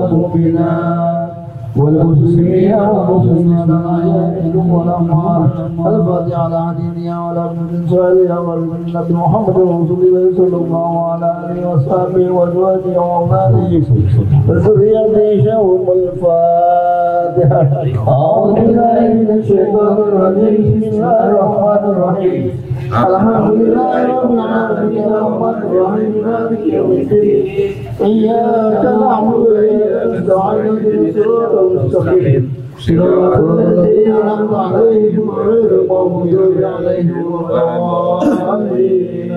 والمؤمنات والمسلمين والمسلمات الأحياء والأموات الفاتحة على عديدها وعلى ابن سعيدها والنبي محمد رسول الله صلى الله على آله وصحبه وأزواجه وأولاده وذريته شوم الفاتحة. أعوذ بالله من الشيطان الرجيم. بسم الله الرحمن الرحيم. الحمد لله رب العالمين الرحمن الرحيم مالك يوم الدين. إياك نعبد وإياك نستعين اهدنا الصراط المستقيم صراط الذين أنعمت عليهم غير المغضوب عليهم ولا الضالين.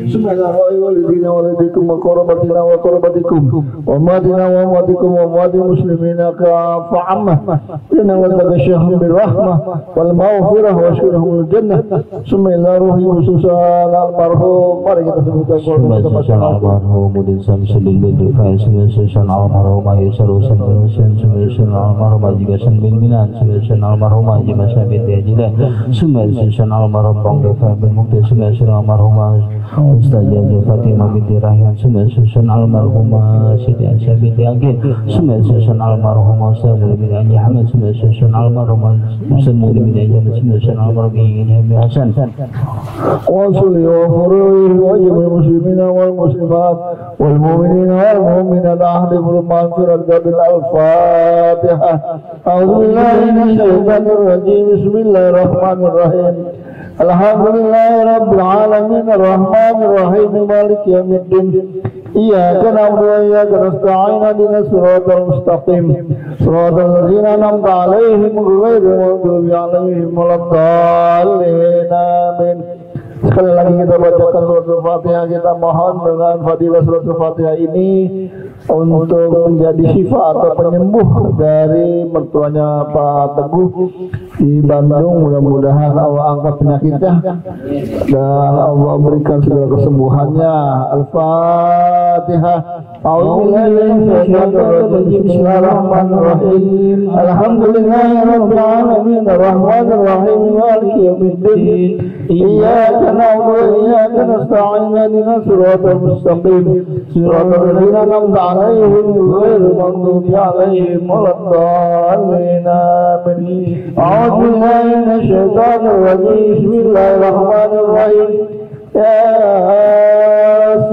Bismillahirrahmanirrahim. Walaikum warahmatullahi wabarakatuh. Wa madina wa madikum wa madi muslimina kafa ammah. Inna wadaka syahum birrahmah wal maghfirah wa syurahumul jannah. Bismillahirrahmanirrahim. Susan almarhum. Mari kita sebutkan Susan almarhum Mudin Samsudin bin Rifai. Susan almarhum Ayyasarusan Susan almarhum Ajigasan bin Minan. Susan almarhum Ajimasa bin Tiajidah. Susan almarhum Bangdefa bin Mukti. Susan almarhum Ustazah Fatimah binti Rahyan. Susan almarhumah Siti Aisyah binti Agil. Susan almarhumah Ustaz Muli bin Haji Hamad. Susan almarhumah Ustaz Muli bin Haji Hamad. Susan almarhumah Hemi Hasan. Wa salli wa furih wa jami'il muslimina wal muslimat wal mu'minina wal mu'minat ahli al-maghfirah bil al-Fatihah. A'udzu billahi minasy syaithanir rajim. Bismillahirrahmanirrahim. Alhamdulillahi rabbil alamin arrahmanir rahim maliki yaumiddin. Iyyaka na'budu wa iyyaka nasta'in ihdinas siratal mustaqim siratal ladzina an'amta 'alaihim ghairil maghdubi 'alaihim waladdallin. Amin. Sekali lagi kita bacakan surat Al-Fatihah. Kita mohon dengan fadilah surat Al-Fatihah ini untuk menjadi syifa atau penyembuh dari mertuanya Pak Teguh di Bandung. Mudah-mudahan Allah angkat penyakitnya dan Allah berikan segala kesembuhannya. Al-Fatihah. Bismillahirrahmanirrahim. Alhamdulillahirabbil alamin arrahmanir rahim maliki yaumiddin. Iyyaka na'budu wa iyyaka nasta'in ihdinas siratal mustaqim siratal ladzina an'amta 'alaihim ghairil maghdubi 'alaihim waladdallin. Amin. A'udzu billahi minasy syaithanir rajim. Bismillahirrahmanirrahim.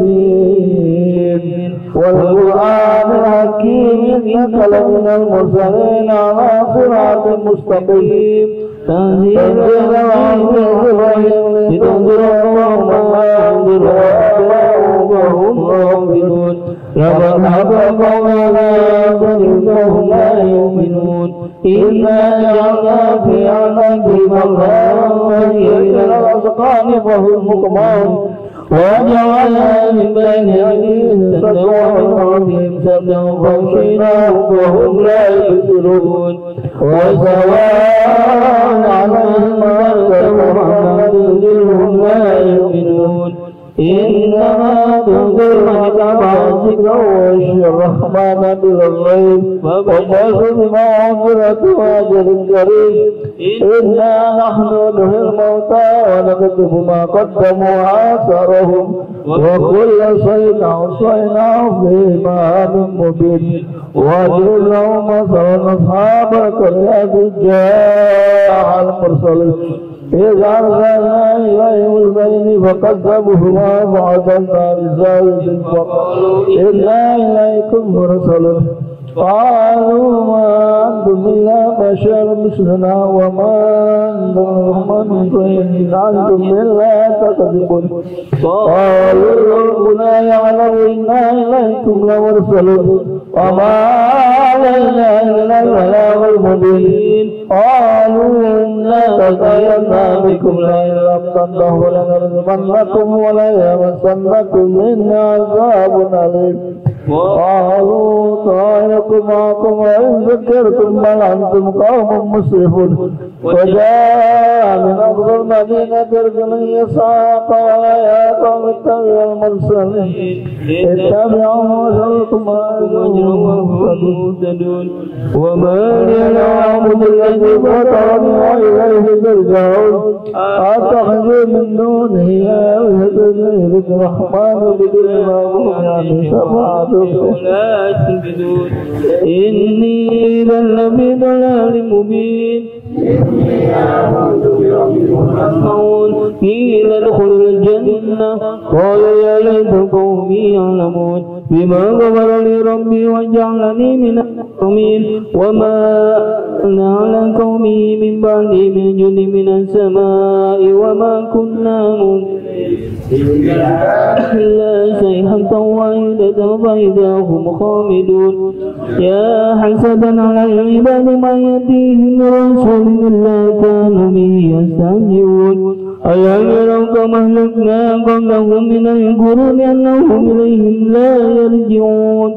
Yasin wal Qur'anil hakim innaka laminal mursalin 'ala siratin mustaqim. Tanzilul 'azizir rahim litunzira qauman ma yunziru rabbahum mu'minun. Laqad haqa qawluna la yu'minun. Inna ja'alna fi a'naqihim aghlalan wa hiya ila al-azqani fahum muqmaun. وجعلنا من بين أيديهم سدا ومن خلفهم سدا فغشيناهم وهم لا يبصرون. وسواء عليهم أنذرتهم أم لم تنذرهم لا يؤمنون. إنما تنذر من اتبع الذكر ويخشى الرحمن بالغيب وبشر بمغفرة وأجر كريم. إنا نحن نحيي الموتى ونكتب ما قدموا وآثارهم وكل شيء أحصيناه في إمام مبين. واضرب لهم مثلا أصحاب القرية إذ جاء المرسلون إذ أرسلنا إليهم اثنين فكذبوهما فعززنا بثالث فقالوا إنا إليكم مرسلون. قالوا ما أنتم إلا بشر مثلنا وما أنتم إن أنتم إلا تكذبون. قالوا ربنا يعلم إنا إليكم لمرسلون وما علينا إلا البلاغ المبين. قالوا إنا تطيرنا بكم لئن لم تنتهوا لنرجمنكم وليمسنكم منا عذاب أليم. قالوا طائركم معكم وإن ذكرتم بل أنتم قوم مسرفون. وجاء من أقصى المدينة رجل يسعى قال يا قوم اتبعوا المرسلين اتبعوا مرسلكم وأجروا واهتدوا مهتدون وما لي لا أعبد الذي فطرني وإليه ترجعون أتخذ من دونه آلهة الرحمن بدون ما هم شفاعته لا تنبذون إني إذا لفي ضلال مبين قيل ادخلوا الجنة قال يا ليت قومي يعلمون بما غفر لي ربي وجعلني من المكرمين وما أنا على قومه من بعدي من جند من السماء وما كنا إلا صيحة واحدة فإذا هم خامدون يا حسدا على العباد ما يأتيهم من رسول إلا كانوا به يستهزئون ألم يروا كما أهلكنا قبلهم من القرون أنهم إليهم لا يرجعون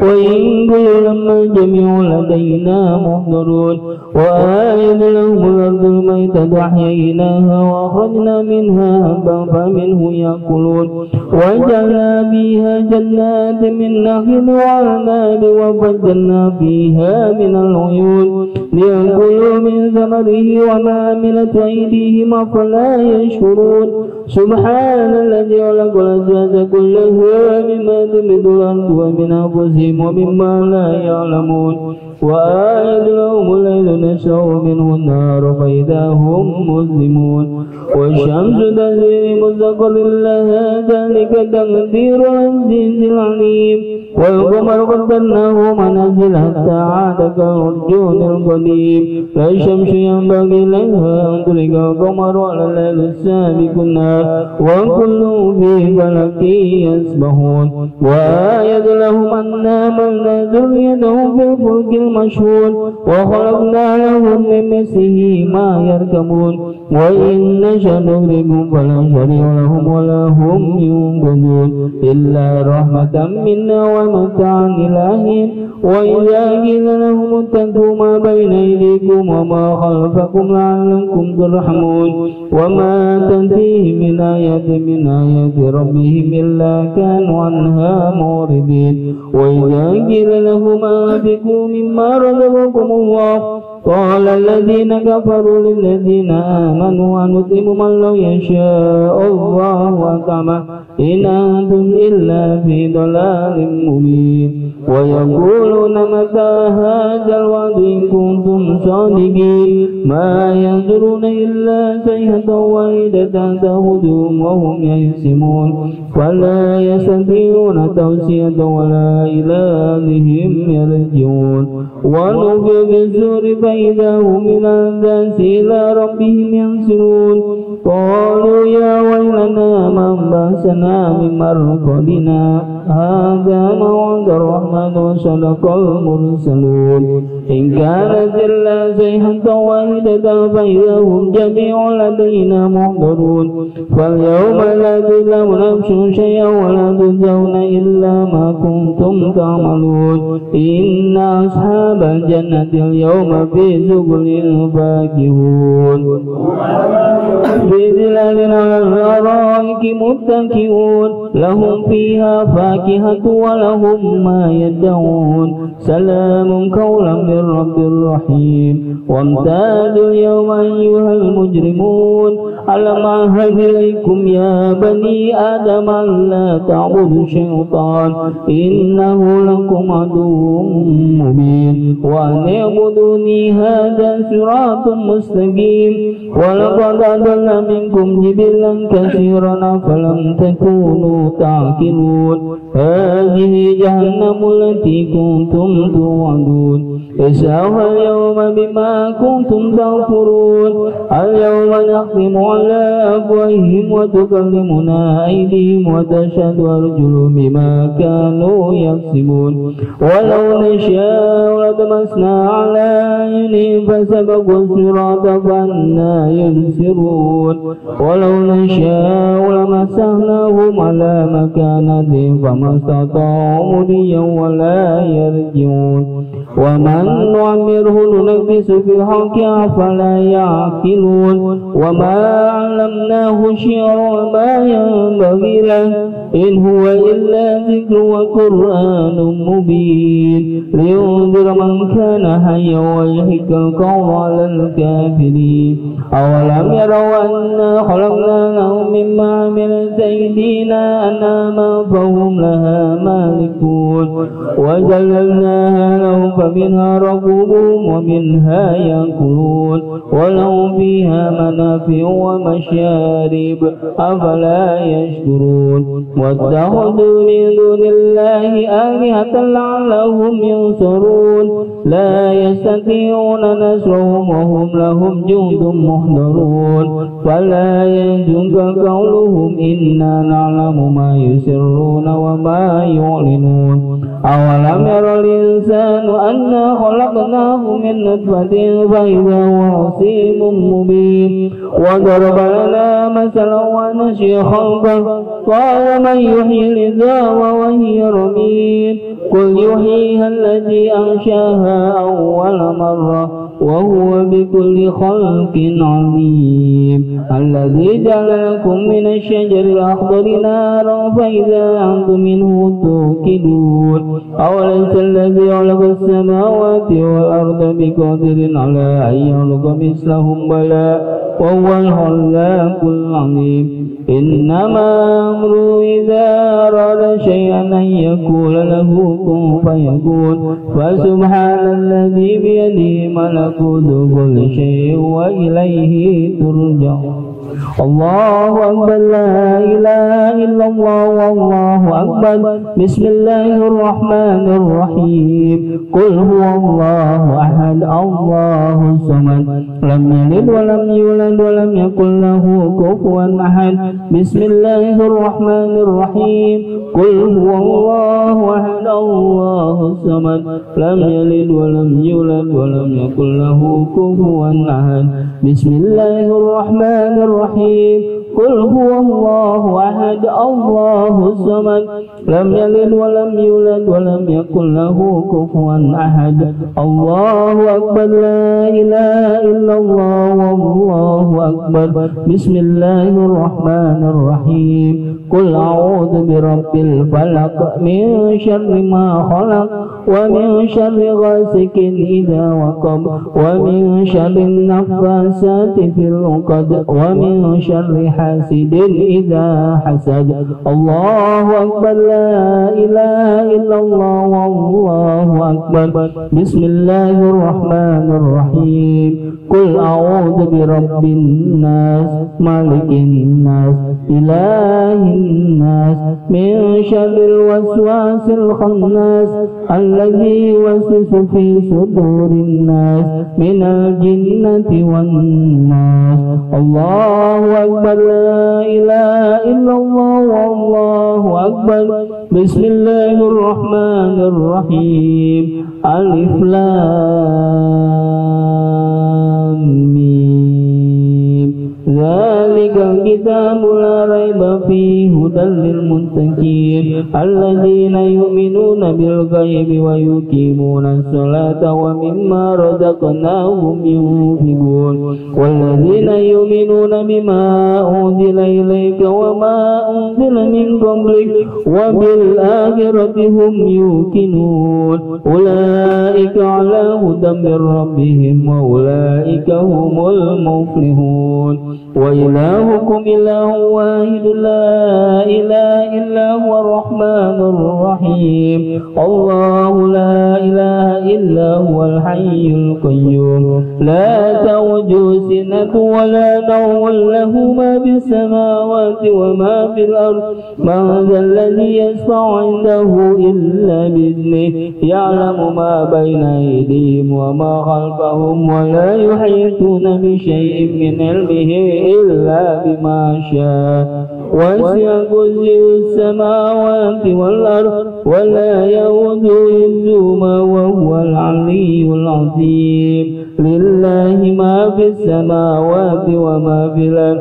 وإن كل لما جميع لدينا محضرون وآية لهم الأرض الميتة أحييناها وأخرجنا منها هبا فمنه يأكلون وجعلنا فيها جنات من نخيل وعناب وفجرنا فيها من العيون ليأكلوا من ثمره وما عملت أيديهم أفلا يشكرون سبحان الذي خلق الأزواج كلها مما تنبت الأرض ومن أنفسهم ومما لا يعلمون وآية لهم الليل نشأ منه النار فإذا هم مظلمون والشمس تجري لمستقر لها ذلك تقدير العزيز العليم والقمر قدرناه منازل حتى عاد كالعرجون القديم لا الشمس ينبغي لها أن تدرك القمر ولا الليل السابق النهار وكل في فلك يسبحون وآية لهم أنا حملنا ذريتهم في الفلك المشحون وخلقنا لهم من مثله ما يركبون وإن نشأ نغرقهم فلا شريع لهم ولا هم ينقذون إلا رحمة منا ومتاعا إلى حين وإذا قيل لهم اتقوا ما بين أيديكم وما خلفكم لعلكم ترحمون وما تأتيهم من آية من آيات ربهم إلا كانوا عنها معرضين وإذا قيل لهم أنفقوا مما رزقكم الله قال الذين كفروا للذين آمنوا أنطعم من لو يشاء الله أطعمه إن أنتم إلا في ضلال مبين ويقولون متى هذا الوعد إن كنتم صادقين ما ينظرون إلا صيحة واحدة تأخذهم وهم يحسمون فلا يستطيعون توصية ولا إلى أهلهم يرجعون ونفخ في الصور فإذا هم من الأحداث إلى ربهم ينسلون قالوا يا ويلنا من بعثنا من مرقدنا هذا ما وعد الرحمن وصدق المرسلون إن كانت إلا صيحة واحدة فإذا هم جميع لدينا محضرون فاليوم لا تظلم نفس شيئا ولا تجزون إلا ما كنتم تعملون إن أصحاب الجنة اليوم في شغل فاكهون في ظلال على الأرائك متكئون لهم فيها فاكهة ولهم ما يدعون سلام قولا من رب رحيم وامتازوا اليوم أيها المجرمون ألم أعهد إليكم يا بني آدم ألا تعبدوا الشيطان إنه لكم عدو مبين وأن اعبدوني هذا صراط مستقيم ولقد أضل منكم جبلا كثيرا فلم تكونوا تعقلون هذه جهنم التي كنتم توعدون اسعوها اليوم بما كنتم تغفرون اليوم نختم على أفواههم وتكلمنا أيديهم وتشهد أرجلهم بما كانوا يكسبون ولو نشاء لطمسنا على أعينهم فسبقوا الصراط فأنى يبصرون ولو نشاء لمسخناهم وهم على مكانتهم فما استطاعوا مضيا ولا يرجعون ومن نعمره ننكس في الخلق أفلا يعقلون وما علمناه الشعر وما ينبغي له إن هو إلا ذكر وقرآن مبين لينذر من كان حيا ويحق القول على الكافرين أولم يروا أنا خلقنا لهم مما عملت أيدينا أنعاما فهم لها مالكون وذللناها لهم فمنها ركوبهم ومنها يأكلون ولهم فيها منافع ومشارب أفلا يشكرون واتخذوا من دون الله آلهة لعلهم ينصرون لا يستطيعون نصرهم وهم لهم جند محضرون فلا يحزنك قولهم إنا نعلم ما يسرون وما يعلنون أولم ير الإنسان أنا خلقناه من نطفة فإذا هو خصيم مبين وضرب لنا مثلا ونسي خلقه قال من يحيي العظام وهي رميم قل يحييها الذي أنشاها أول مرة وهو بكل خلق عليم الذي جعل لكم من الشجر الأخضر نارا فإذا أنتم منه توقدون أوليس الذي خلق السماوات والأرض بقادر على أن يخلق مثلهم بلى وهو الخلاق العليم إنما أمره إذا أراد شيئا أن يقول له كن فيكون فسبحان الذي بيده ملكوت كل شيء وإليه ترجع الله أكبر لا إله إلا الله والله أكبر بسم الله الرحمن الرحيم قل هو الله أحد الله الصمد لم يلد ولم يولد ولم يكن له كفوا أحد بسم الله الرحمن الرحيم قل هو الله أحد الله الصمد لم يلد ولم يولد ولم يكن له كفوا أحد بسم الله الرحمن الرحيم قل هو الله أحد الله الصمد لم يلد ولم يولد ولم يكن له كفوا أحد الله أكبر لا إله إلا الله والله أكبر بسم الله الرحمن الرحيم قل أعوذ برب الفلق من شر ما خلق ومن شر غاسق إذا وقب ومن شر النفاسات في العقد ومن شر حاسد إذا حسد الله أكبر لا إله إلا الله والله أكبر بسم الله الرحمن الرحيم قل أعوذ برب الناس مالك الناس إله الناس من شر الوسواس الخناس الذي يوسوس في صدور الناس من الجنة والناس الله أكبر لا إله إلا الله والله أكبر بسم الله الرحمن الرحيم ألف لام ميم ذلك الكتاب لا ريب فيه هدى للمتقين الذين يؤمنون بالغيب ويقيمون الصلاة ومما رزقناهم ينفقون والذين يؤمنون بما أنزل إليك وما أنزل من قبلك وبالآخرة هم يوقنون أولئك على هدى من ربهم وأولئك هم المفلحون وإلهكم إله واحد لا إله إلا هو الرحمن الرحيم الله لا إله إلا هو الحي القيوم لا تأخذه سنة ولا نوم له ما في السماوات وما في الأرض من ذا الذي يشفع عنده إلا بإذنه يعلم ما بين أيديهم وما خلفهم ولا يحيطون بشيء من علمه إلا بما شاء وسع كرسيه السماوات والأرض ولا يؤوده حفظهما وهو العلي العظيم لله ما في السماوات وما في الأرض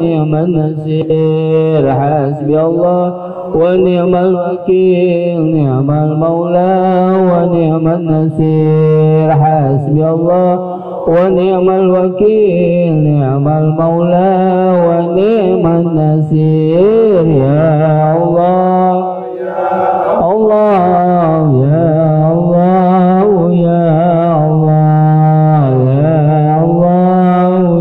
ونعم النصير حسبي الله ونعم الوكيل نعم المولى ونعم النصير حسبي الله ونعم الوكيل نعم المولى ونعم النصير يا الله الله يا الله يا الله يا الله يا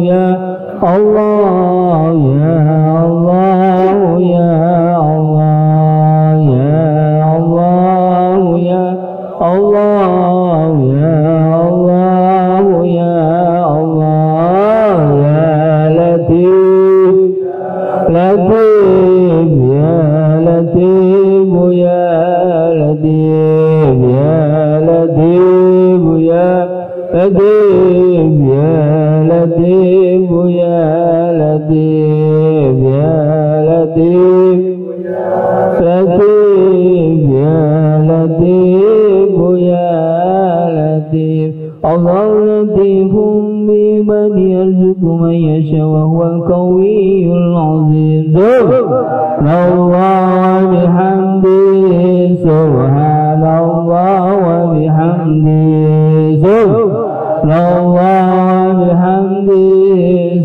الله يا الله يا الله يا الله يا الله يا الله يا الله يا لطيف لطيف يا لطيف يا لطيف يا لطيف يا لطيف يا لطيف يا لطيف يا لطيف لطيف يا لطيف يا لطيف الله لطيف بمن يرزق من يشاء وهو القوي العظيم سبحان الله وبحمده سبحان الله وبحمده سبحان الله وبحمده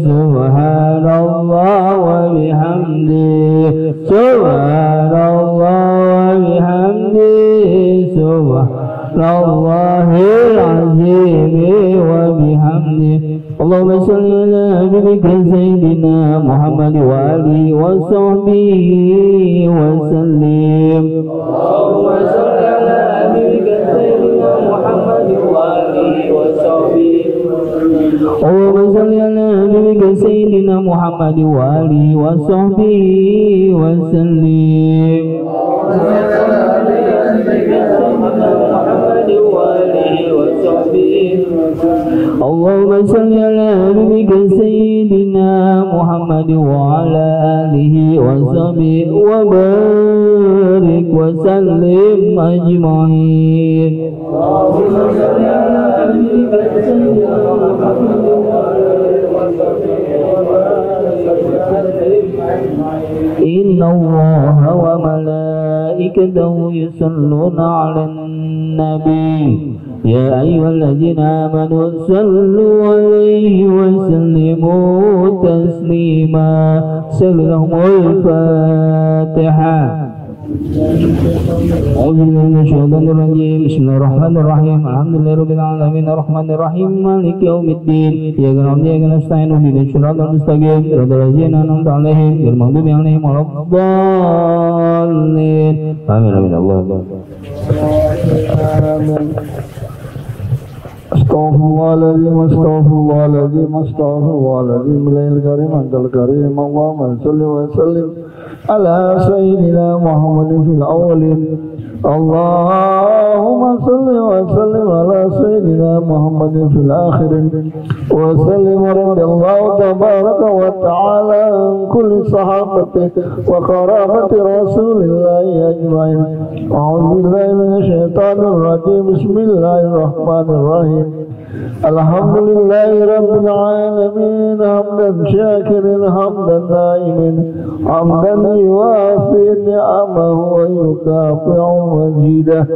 سبحان الله وبحمده سبحان الله وبحمده سبحان الله العظيم وبحمده اللهم صل على نبيك سيدنا محمد وآله وصحبه وسلم اللهم صل على نبيك سيدنا محمد وآله وصحبه اللهم صل على نبيك سيدنا محمد وآله وصحبه وسلم اللهم صل على نبيك سيدنا محمد وعلى آله وصحبه وبارك وسلم أجمعين اللهم صل على نبيك سيدنا محمد وعلى آله وصحبه إن الله وملائكته يصلون على النبي يا أيها الذين آمنوا صلوا عليه وسلموا تسليما سلم الفاتحة أعوذ بالله من الشيطان الرجيم بسم الله الرحمن الرحيم الحمد لله رب العالمين الرحمن الرحيم مالك يوم الدين إياك نعبد وإياك نستعين اهدنا الصراط المستقيم صراط الذين أنعمت عليهم غير المغضوب عليهم ولا الضالين آمين آمين اللهم استغفر الله العظيم استغفر الله العظيم استغفر الله العظيم الليل الكريم أنت الكريم اللهم صل وسلم على سيدنا محمد في الأولين اللهم صل وسلم على سيدنا محمد في الآخرين وسلم رضي الله تبارك وتعالى عن كل صحابته وقرابة رسول الله أجمعين أعوذ بالله من الشيطان الرجيم بسم الله الرحمن الرحيم الحمد لله رب العالمين حمدا شاكرا حمدا دائما حمدا يوافي نعمه ويكافئ مزيده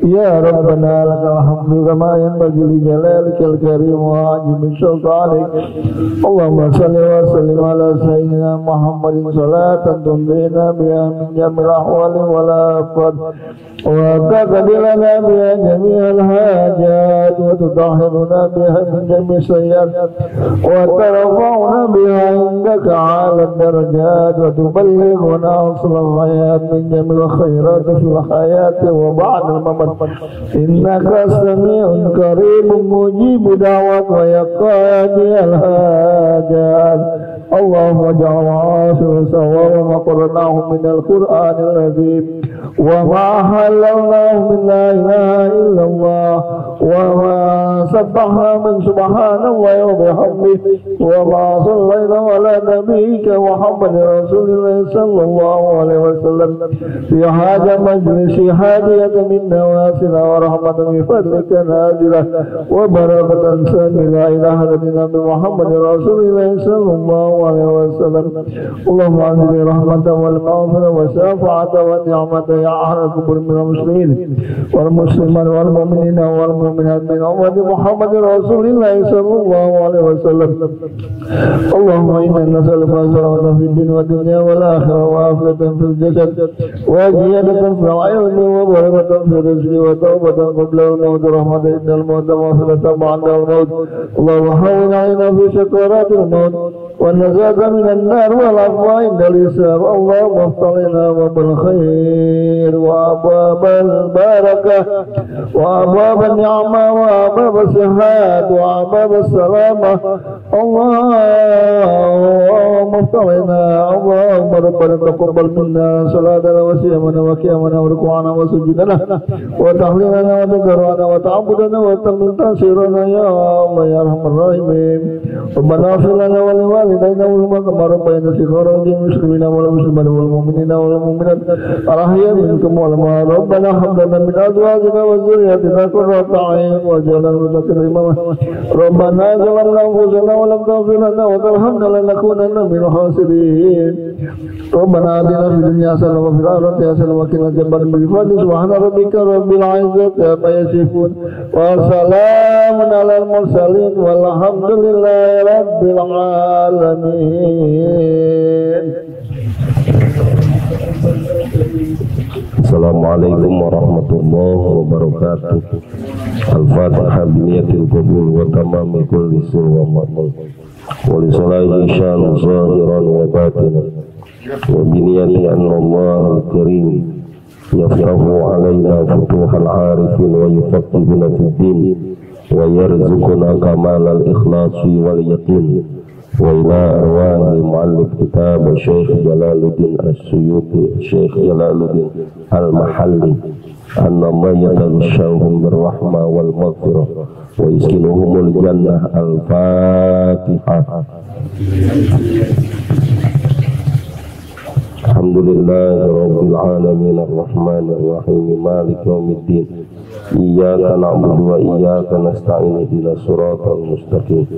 يا ربنا لك الحمد كما ينبغي لجلالك الكريم وعظيم سلطانك اللهم صل وسلم على سيدنا محمد صلاة تنجينا بها من جميع الأحوال والآفات وتقضي لنا بها جميع الحاجات وتطهرنا بها من جميع السيئات وترفعنا بها عندك على الدرجات وتبلغنا أصل الحياة من جميع الخيرات في الحياة وبعد الممات إنك سميع قريب مجيب دعوات ويقاضي الحاجات اللهم اجعل عاصر سواء وما قرناه من القرآن العظيم وما حللناه من لا إله إلا الله وما سبحنا من سبحان الله وبحمده وما صلينا على نبيك محمد رسول الله صلى الله عليه وسلم في هذا مجلس هادية من نواسنا ورحمة من فضلك نازلة وبركة سامي لا إله إلا محمد رسول الله صلى الله عليه وسلم اللهم أنزل رحمة والمغفرة والشفاعة والنعمة يا أهل الكبر من المسلمين والمسلمين والمؤمنين والمؤمنات من أمة محمد رسول الله صلى الله عليه وسلم اللهم إنا نسألك السلامة في الدين والدنيا والآخرة وعافية في الجسد وزيادة في العلم وبركة في الرزق وتوبة قبل الموت رحمة إن الموت مغفرة بعد الموت اللهم هون علينا في سكرات الموت والنجاة من النار والعفو عند الحساب اللهم افتح لنا باب الخير وأبواب البركة وأبواب النعمة وأبواب الصحة وأبواب السلامة اللهم افتح لنا اللهم ربنا تقبل منا صلاتنا وصيامنا وقيامنا وركوعنا وسجودنا وتحليلنا وتضرعنا وتعبدنا وتنصيرنا يا الله يا أرحم الراحمين ربنا اغفر لنا ولوالدينا كما ربينا صغارا للمسلمين والمسلمات والمؤمنين والمؤمنات الأحياء منكم والأموات ربنا هب لنا من أزواجنا وذرياتنا قرة أعين واجعلنا للمتقين إماما ربنا ظلمنا أنفسنا ولم تغفر لنا وترحمنا لنكونن من الخاسرين ربنا آتنا في الدنيا حسنة وفي الآخرة حسنة وقنا عذاب النار بفضل سبحان ربك رب العزة عما يصفون وسلام على المرسلين والحمد لله رب العالمين. Assalamualaikum warahmatullahi wabarakatuh. Al-Fatihah biniyatil qabul wa tamami kulli sur wa ma'mul wa li salahi syan zahiran wa batinan wa biniyati anna Allah al-karim yaftahu alaina futuhal arifin wa yufaqihuna fid din wa yarzuquna kamal al-ikhlasi wal yaqin wa ila arwahi muallif kitab Syekh Jalaluddin As-Suyuti Syekh Jalaluddin Al-Mahalli annama yataghshawhum birrahmah wal maghfirah wa yaskinuhumul jannah. Al-Fatihah. Alhamdulillahirabbil alamin arrahmanir rahim maliki yaumiddin iyyaka na'budu wa iyyaka nasta'in ihdinas siratal mustaqim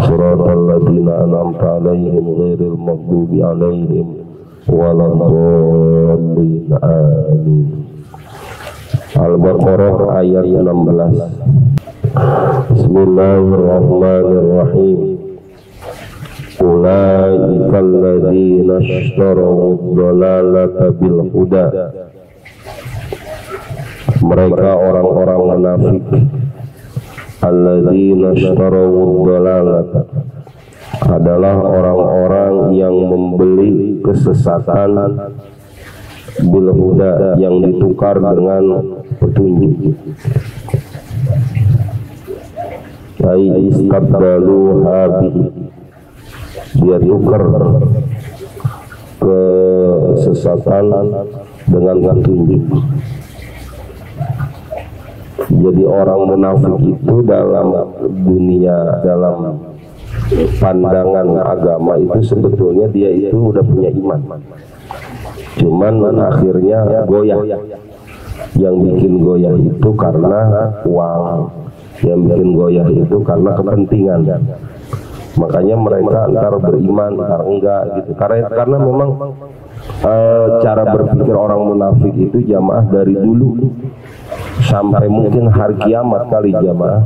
siratal ladzina an'amta 'alaihim ghairil maghdubi 'alaihim waladdallin amin. Al-Baqarah ayat 16. Bismillahirrahmanirrahim. Ulaikal ladzina ishtaraw ad-dalalata bil huda. Mereka orang-orang munafik. Alladzina ishtaraw ad-dalalata adalah orang-orang yang membeli kesesatan bil huda, yang ditukar dengan petunjuk. Ai istabdalu habihi, dia tukar kesesatan dengan petunjuk. Jadi orang munafik itu dalam dunia, dalam pandangan agama itu sebetulnya dia itu udah punya iman, cuman akhirnya goyah. Yang bikin goyah itu karena uang, yang bikin goyah itu karena kepentingan. Makanya mereka antar beriman, antar enggak gitu. Karena memang cara berpikir orang munafik itu jamaah dari dulu sampai mungkin hari kiamat kali jamaah,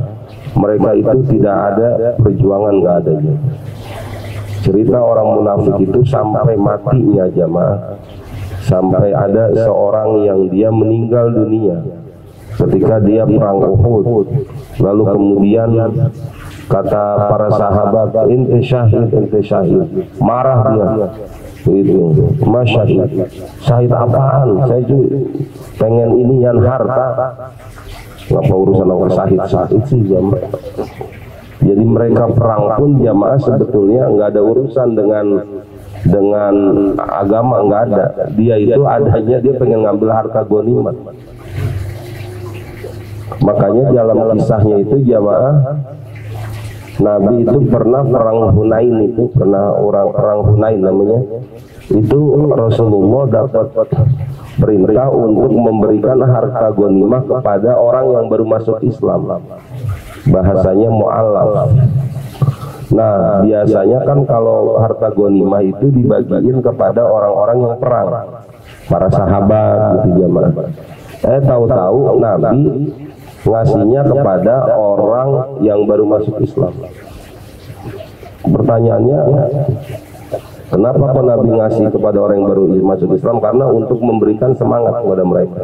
mereka itu tidak ada perjuangan, nggak ada. Cerita orang munafik itu sampai matinya jamaah, sampai ada seorang yang dia meninggal dunia ketika dia perang Uhud. Lalu kemudian kata para sahabat, ente syahid, ente syahid. Marah dia, itu masyahid. Syahid apaan? Saya juga pengen ini yang harta. Ngapa urusan orang syahid sih jamaah? Jadi mereka perang pun jamaah sebetulnya nggak ada urusan dengan agama, nggak ada. Dia itu adanya dia pengen ngambil harta ghanimah. Makanya dalam kisahnya itu jamaah, Nabi itu pernah perang Hunain, itu pernah perang Hunain namanya. Itu Rasulullah dapat perintah untuk memberikan harta ghanimah kepada orang yang baru masuk Islam. Bahasanya mu'allaf. Nah, biasanya kan kalau harta ghanimah itu dibagiin kepada orang-orang yang perang, para sahabat gitu jamaah. Tahu-tahu Nabi ngasihnya kepada orang yang baru masuk Islam. Pertanyaannya, kenapa kok Nabi ngasih kepada orang yang baru masuk Islam? Karena untuk memberikan semangat kepada mereka.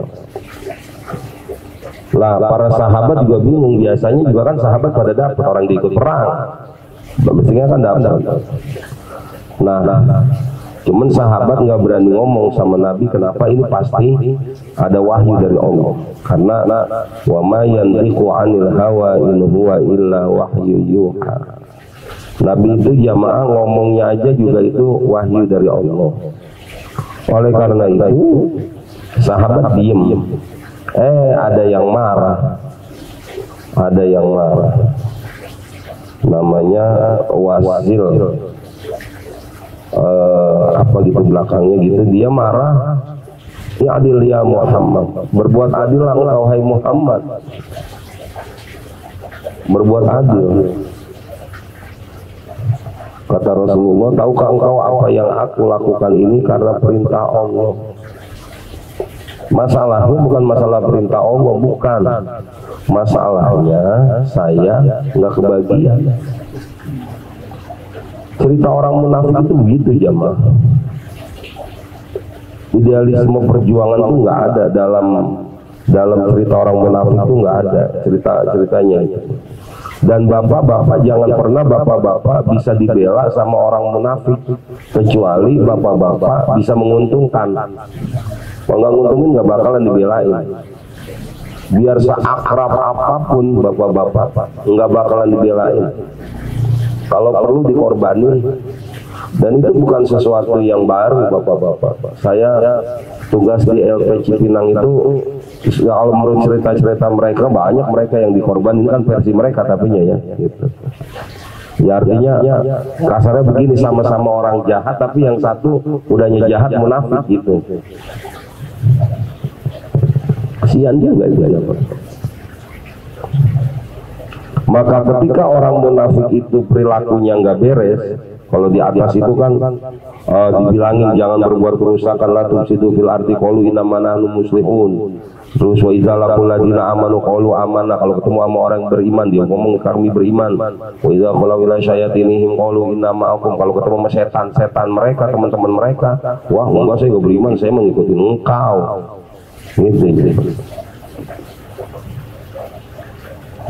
Lah, para sahabat juga bingung. Biasanya juga kan sahabat pada dapat, orang diikut perang, mestinya kan dapat. Nah, cuman sahabat nggak berani ngomong sama Nabi. Kenapa? Ini pasti ada wahyu dari Allah. Karena wa ma yantiqu 'anil hawa in huwa illa wahyu yuha. Nabi itu jamaah ngomongnya aja juga itu wahyu dari Allah. Oleh karena itu sahabat diem. Ada yang marah. Ada yang marah. Namanya Wasil. Apa gitu belakangnya gitu, dia marah. Ya adil ya Muhammad, berbuat adil engkau hai Muhammad, berbuat adil. Kata Rasulullah, tahukah engkau apa yang aku lakukan ini karena perintah Allah? Masalahnya bukan masalah perintah Allah, bukan. Masalahnya saya nggak kebagian. Cerita orang munafik itu begitu jamaah. Idealisme perjuangan itu nggak ada dalam cerita orang munafik, itu nggak ada ceritanya itu. Dan bapak-bapak jangan pernah bapak-bapak bisa dibela sama orang munafik, kecuali bapak-bapak bisa menguntungkan. Kalau nggak nguntungin nggak bakalan dibelain. Biar seakrab apapun bapak-bapak nggak bakalan dibelain. Kalau perlu dikorbanin. Dan itu bukan sesuatu yang baru bapak-bapak. Saya tugas di LP Cipinang itu, kalau menurut cerita-cerita mereka, banyak mereka yang dikorban. Ini kan versi mereka tapinya ya gitu. Ya artinya kasarnya begini, sama-sama orang jahat tapi yang satu udahnya jahat munafik gitu. Kasihan juga ya. Maka ketika orang munafik itu perilakunya nggak beres, kalau di atas itu kan dibilangin jangan berbuat kerusakan, la tufsidu fil ardi qalu innama nahnu muslihun. Terus wa idza laqul ladina amanu qalu amanah, kalau ketemu sama orang yang beriman dia ngomong kami beriman. Wa idza qalu ila syayatinihim qalu inna ma'akum, kalau ketemu sama setan-setan mereka, teman-teman mereka, wah enggak, saya enggak beriman, saya mengikuti engkau. Gitu.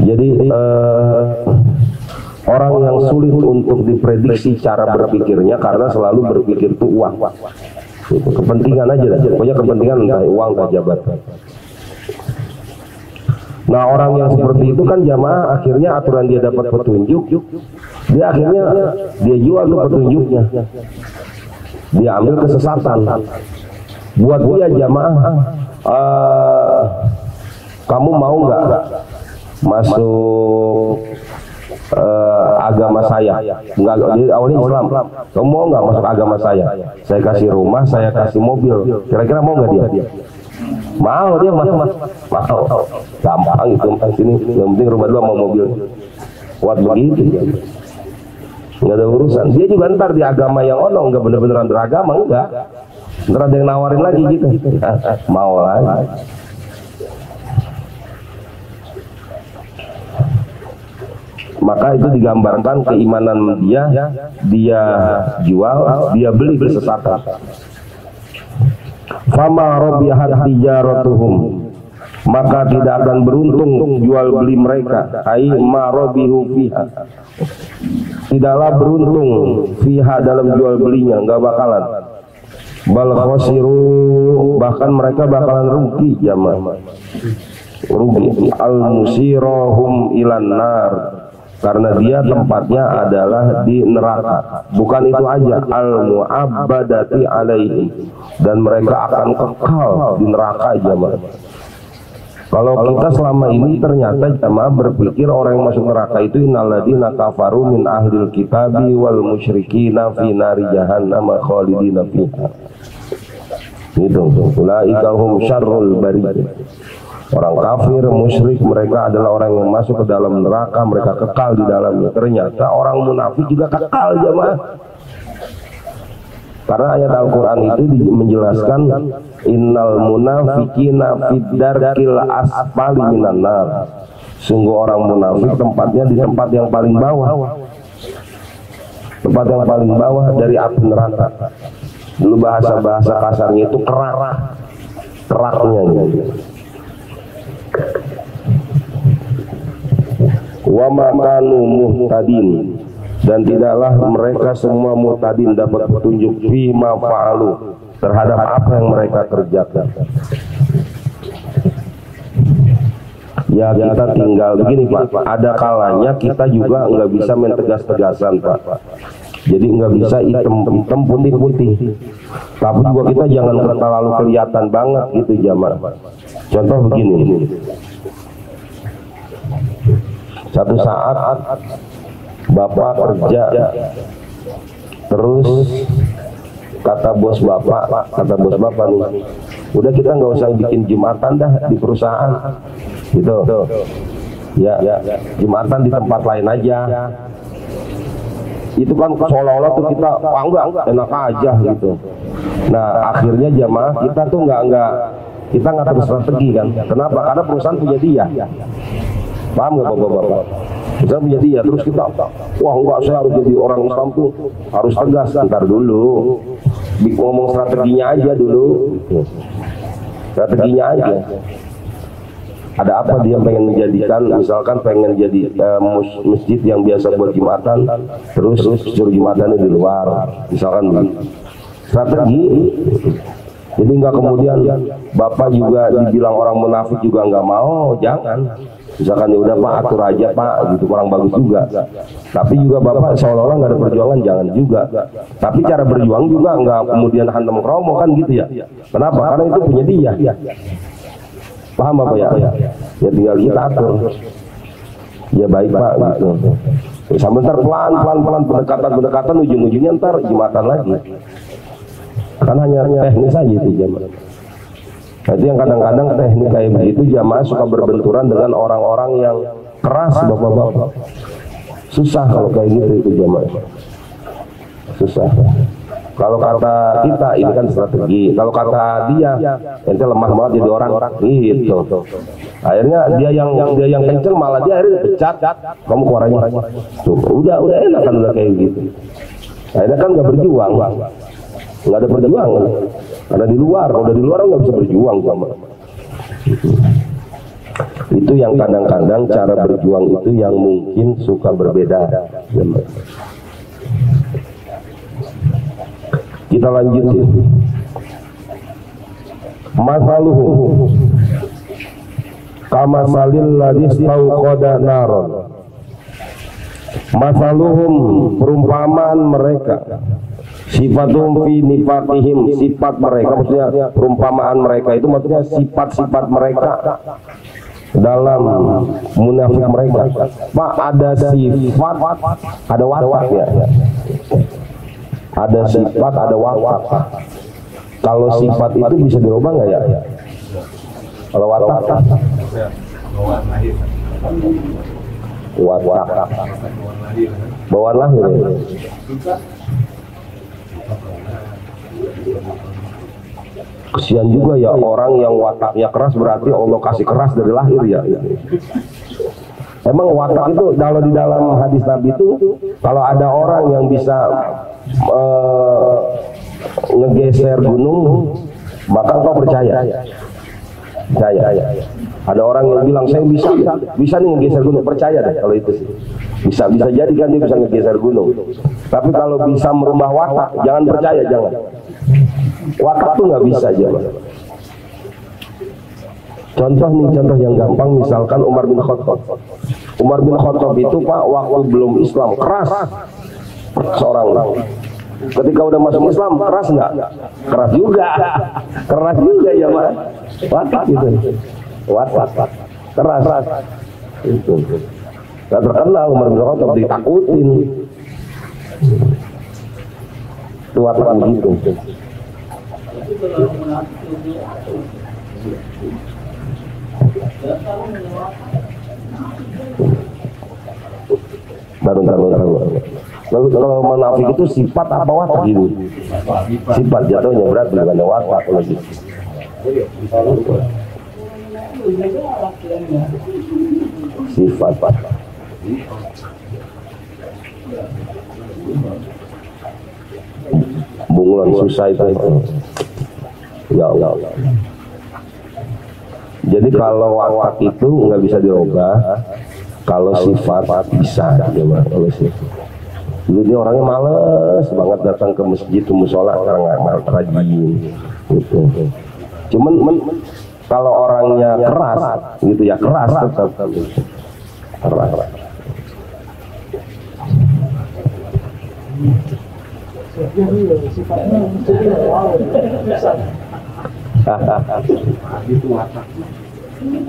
Jadi orang yang sulit untuk diprediksi cara berpikirnya karena selalu berpikir itu uang, itu kepentingan aja lah, pokoknya kepentingan entah uang entah jabatan. Nah orang yang seperti itu kan jamaah akhirnya aturan dia dapat petunjuk, dia akhirnya dia jual tuh petunjuknya, dia ambil kesesatan. Buat dia jamaah, kamu mau nggak masuk agama saya? Enggak, awalnya Islam. Kamu mau nggak masuk agama saya? Saya kasih rumah, saya kasih mobil. Kira-kira mau nggak dia? Mau dia, mau. Gampang itu, sini. Yang penting rumah dua mau mobil. Kuat begitu. Nggak ada urusan. Dia juga ntar di agama yang ono, nggak bener-beneran beragama, enggak. Ntar ada yang nawarin lagi gitu. Mau lagi. Maka itu digambarkan keimanan dia jual, dia beli kesesatan. Fama rabihat tijaratuhum, maka tidak akan beruntung jual beli mereka. Ai ma rabihu fiha, tidaklah beruntung fiha dalam jual belinya, enggak bakalan. Bal khasiru, bahkan mereka bakalan rugi jamaah. Rugi. Al musirahum ilan nar, karena dia tempatnya adalah di neraka. Bukan itu aja, al-mu'abbadati alaihi, dan mereka akan kekal di neraka jamaah. Kalau kita selama ini ternyata jamaah berpikir orang yang masuk neraka itu innalladzina kafaru min ahlil kitabi wal musyrikina fi nari jahannam khalidina fiha. Gitu. Ulaika hum syarrul bariyah. Orang kafir, musyrik, mereka adalah orang yang masuk ke dalam neraka, mereka kekal di dalamnya. Ternyata orang munafik juga kekal, jamaah. Karena ayat Al-Quran itu menjelaskan innal munafiqina fid darkil asfali minan nar. Sungguh orang munafik tempatnya di tempat yang paling bawah. Tempat yang paling bawah dari api neraka. Dulu bahasa kasarnya itu keraknya gitu. Wa makanu muhtadin, dan tidaklah mereka semua muhtadin dapat petunjuk fima fa'alu, terhadap apa yang mereka kerjakan. Ya kita tinggal begini Pak, ada kalanya kita juga nggak bisa main tegas-tegasan Pak. Jadi nggak bisa hitam putih-putih. Tapi juga kita jangan terlalu kelihatan banget gitu jamaah. Contoh begini, satu saat bapak kerja, terus kata bos bapak nih, udah kita nggak usah bikin jumatan dah di perusahaan, gitu. Ya, jumatan di tempat lain aja. Itu kan seolah-olah tuh kita enggak enak aja gitu. Nah akhirnya jamaah kita tuh kita nggak terus strategi kan. Kenapa? Karena perusahaan punya dia. Paham nggak bapak-bapak? Perusahaan punya dia. Terus kita, wah enggak, saya harus jadi orang Islam tuh harus tegas. Ntar dulu, ngomong strateginya aja dulu. Strateginya aja. Ada apa dia pengen menjadikan, misalkan pengen jadi masjid yang biasa buat jumatan, terus suruh jumatannya di luar, misalkan strategi. Jadi nggak kemudian bapak juga dibilang orang munafik juga nggak mau, jangan. Misalkan ya udah Pak atur aja Pak, gitu kurang bagus juga. Tapi juga bapak seolah-olah nggak ada perjuangan, jangan juga. Tapi cara berjuang juga nggak kemudian hantam kromo kan gitu ya. Kenapa? Karena itu punya dia. Paham Bapak ya? Ya tinggal kita atur. Ya baik Pak gitu. Sambil ntar pelan pendekatan ujung-ujungnya ntar jumatan lagi. Kan hanya teknis aja itu jamaah. Nah, itu yang kadang-kadang teknik kayak begitu jamaah suka berbenturan dengan orang-orang yang keras bapak-bapak. Susah kalau kayak gitu itu jamaah. Susah. Kalau kata kita ini kan strategi. Kalau kata dia, ente lemah banget jadi orang gitu. Akhirnya dia yang kenceng malah dia akhirnya pecat. Kamu keluarannya. Tuh, udah enak kan udah kayak gitu. Akhirnya kan nggak berjuang, nggak ada perjuangan. Karena di luar, kalau udah di luar nggak bisa berjuang sama. Itu yang kadang-kadang cara berjuang itu yang mungkin suka berbeda. Kita lanjutin. Masaluhum kama salil ladis tauqada naron. Masaluhum perumpamaan mereka, sifatum fi nifatihim, sifat mereka, maksudnya perumpamaan mereka itu maksudnya sifat-sifat mereka dalam munafik mereka. Pak, ada sifat, ada watak ya. Ada sifat, ada watak. Kalau sifat itu bisa dirubah nggak ya? Kalau watak, bawaan lahir. Kesian juga ya orang yang wataknya keras, berarti Allah kasih keras dari lahir ya. Emang watak itu kalau di dalam hadis Nabi itu, kalau ada orang yang bisa ngegeser gunung, maka engkau percaya. Ada orang yang bilang saya bisa nih ngegeser gunung, percaya deh kalau itu sih. Bisa jadi kan dia bisa ngegeser gunung. Tapi kalau bisa merubah watak, jangan percaya, jangan. Watak tuh nggak bisa aja. Contoh yang gampang, misalkan Umar bin Khattab. Umar bin Khattab itu Pak waktu belum Islam keras seorang. Ketika udah masuk Islam keras nggak? Keras juga ya Pak. Watak gitu. Watak keras. Itu. Gak terkenal Umar bin Khattab, ditakutin. Itu watak begitu. Taruh. Lalu kalau munafik itu sifat apa watak gitu? Sifat jatuhnya berat bukan watak kalau gitu. Sifat bunglon susah itu. Ya Allah. Jadi kalau watak itu nggak bisa dirubah, kalau sifat bisa. Kalau sifat. Dulu dia orangnya males banget datang ke masjid, ke musola, sekarang nggak rajin gitu. Cuman kalau orangnya keras gitu ya, keras tetap keras.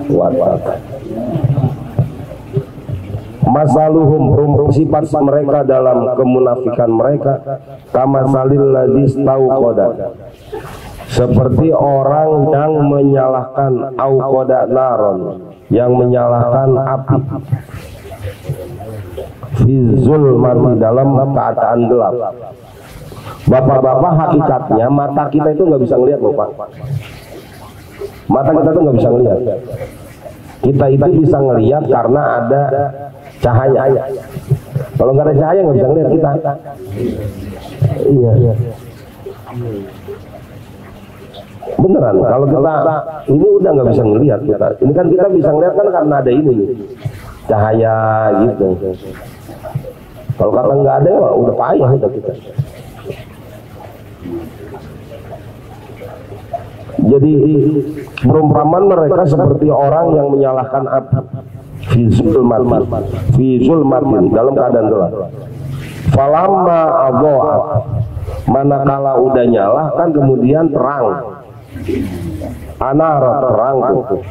Watak. Masaluhum sifat mereka dalam kemunafikan mereka kama salil ladis tauqada, seperti orang yang menyalahkan auqada naron, yang menyalahkan api, fi zulmati, dalam keadaan gelap. Bapak-bapak, hakikatnya mata kita itu nggak bisa ngelihat, Bapak. Mata kita tuh nggak bisa ngelihat. Kita itu bisa ngelihat karena ada cahaya. Kalau nggak ada cahaya nggak bisa ngelihat kita. Iya. Beneran. Kalau kita ini udah nggak bisa ngelihat kita. Ini kan kita bisa ngelihat kan karena ada ini nih, cahaya gitu. Kalau kata nggak ada, ya udah payah udah kita. Jadi perumpamaan mereka seperti orang yang menyalahkan api, fi zulmatin, dalam keadaan gelap. Falamma adha'at, manakala udah nyala kan kemudian terang. Anara, terang tuh.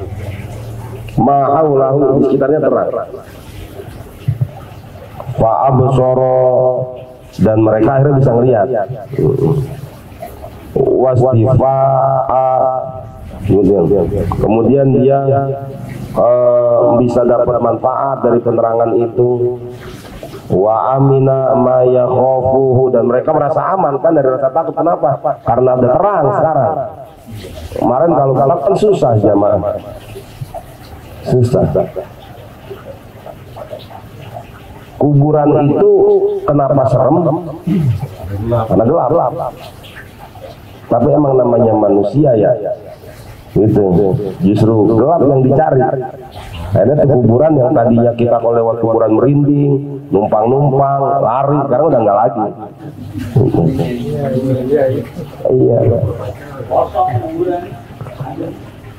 Ma'aulahu, di sekitarnya terang. Fa'absara, dan mereka akhirnya bisa ngelihat. Wastifa'a, kemudian dia bisa dapat manfaat dari penerangan itu. Wa amina ma yakhafuhu, dan mereka merasa aman kan dari rasa takut. Kenapa? Karena ada terang sekarang. Kemarin kalau gelap kan susah jamaah, susah. Kuburan itu kenapa serem? Karena gelap. Tapi emang namanya manusia ya, gitu. Justru gelap yang dicari. Akhirnya kuburan yang tadinya kita kalau lewat kuburan merinding, numpang, lari, sekarang udah nggak lagi. Iya.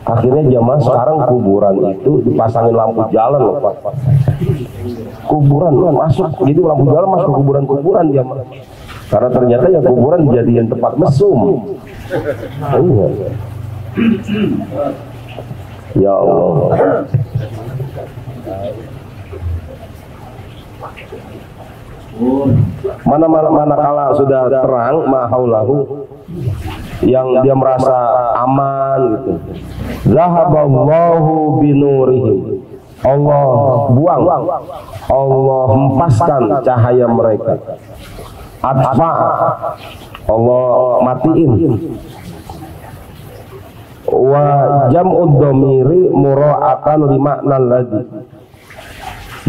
Akhirnya jamaah sekarang kuburan itu dipasangin lampu jalan loh, Pak. Kuburan masuk, jadi lampu jalan masuk ke kuburan jamaah. Karena ternyata yang kuburan dijadiin tempat mesum. Iya. Ya Allah. Manakala sudah terang mahaulahu, yang dia merasa aman gitu. Zahaballahu binurihim. Allah buang, Allah hempaskan cahaya mereka. Atfa, Allah matiin. Wa jam'ud dhamiri mura'atan limakna lagi,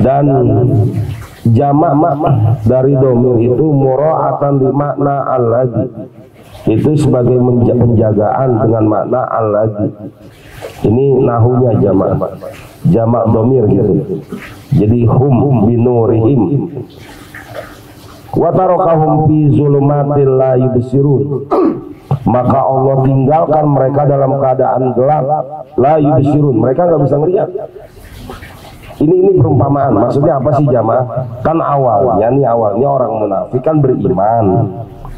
dan jamak dari dhamir itu mura'atan limakna al-lagi, itu sebagai penjagaan dengan makna al-lagi. Ini nahunya jamak dhamir gitu. Jadi hum binurihim wa tarakahum fi zulumatil la yubsirun, maka Allah tinggalkan mereka dalam keadaan gelap, la yubsirun, mereka nggak bisa ngelihat. Ini perumpamaan, maksudnya apa sih jamaah? Kan awalnya orang munafik kan beriman,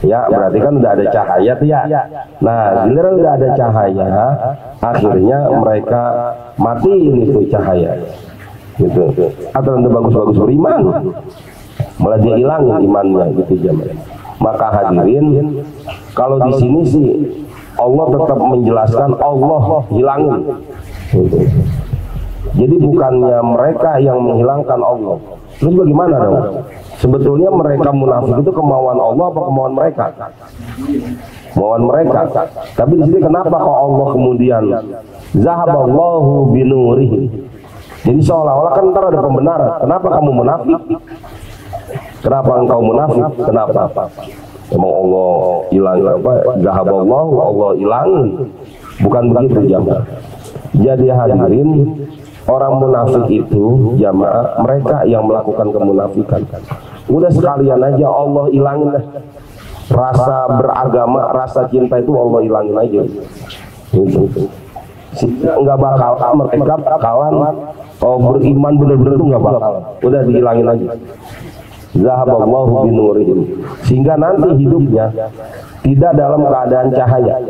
ya berarti kan udah ada cahaya tuh ya. Nah giliran udah ada cahaya, akhirnya mereka mati ini tuh cahaya, gitu. Atau untuk bagus-bagus beriman, malah dia hilangin imannya gitu jamaah. Maka hadirin, kalau di sini sih Allah tetap menjelaskan Allah hilangin gitu. Jadi bukannya mereka yang menghilangkan Allah. Terus bagaimana dong? Sebetulnya mereka munafik itu kemauan Allah apa kemauan mereka? Kemauan mereka. Tapi di sini kenapa kok Allah kemudian zahaballahu binurihi? Jadi seolah-olah kan ntar ada pembenaran. Kenapa kamu munafik? Kenapa engkau munafik? Kenapa? Emang Allah hilang apa? Zahaballahu, Allah hilang. Bukan begitu jamaah. Jadi hadirin, orang munafik itu jamaah mereka yang melakukan kemunafikan. Udah sekalian aja Allah hilangin dah. Rasa beragama, rasa cinta itu Allah hilangin aja. Gitu. Enggak bakal mereka bakalan beriman benar-benar itu enggak bakal. Udah dihilangin aja. Zahaballahu binurihim. Sehingga nanti hidupnya tidak dalam keadaan cahaya.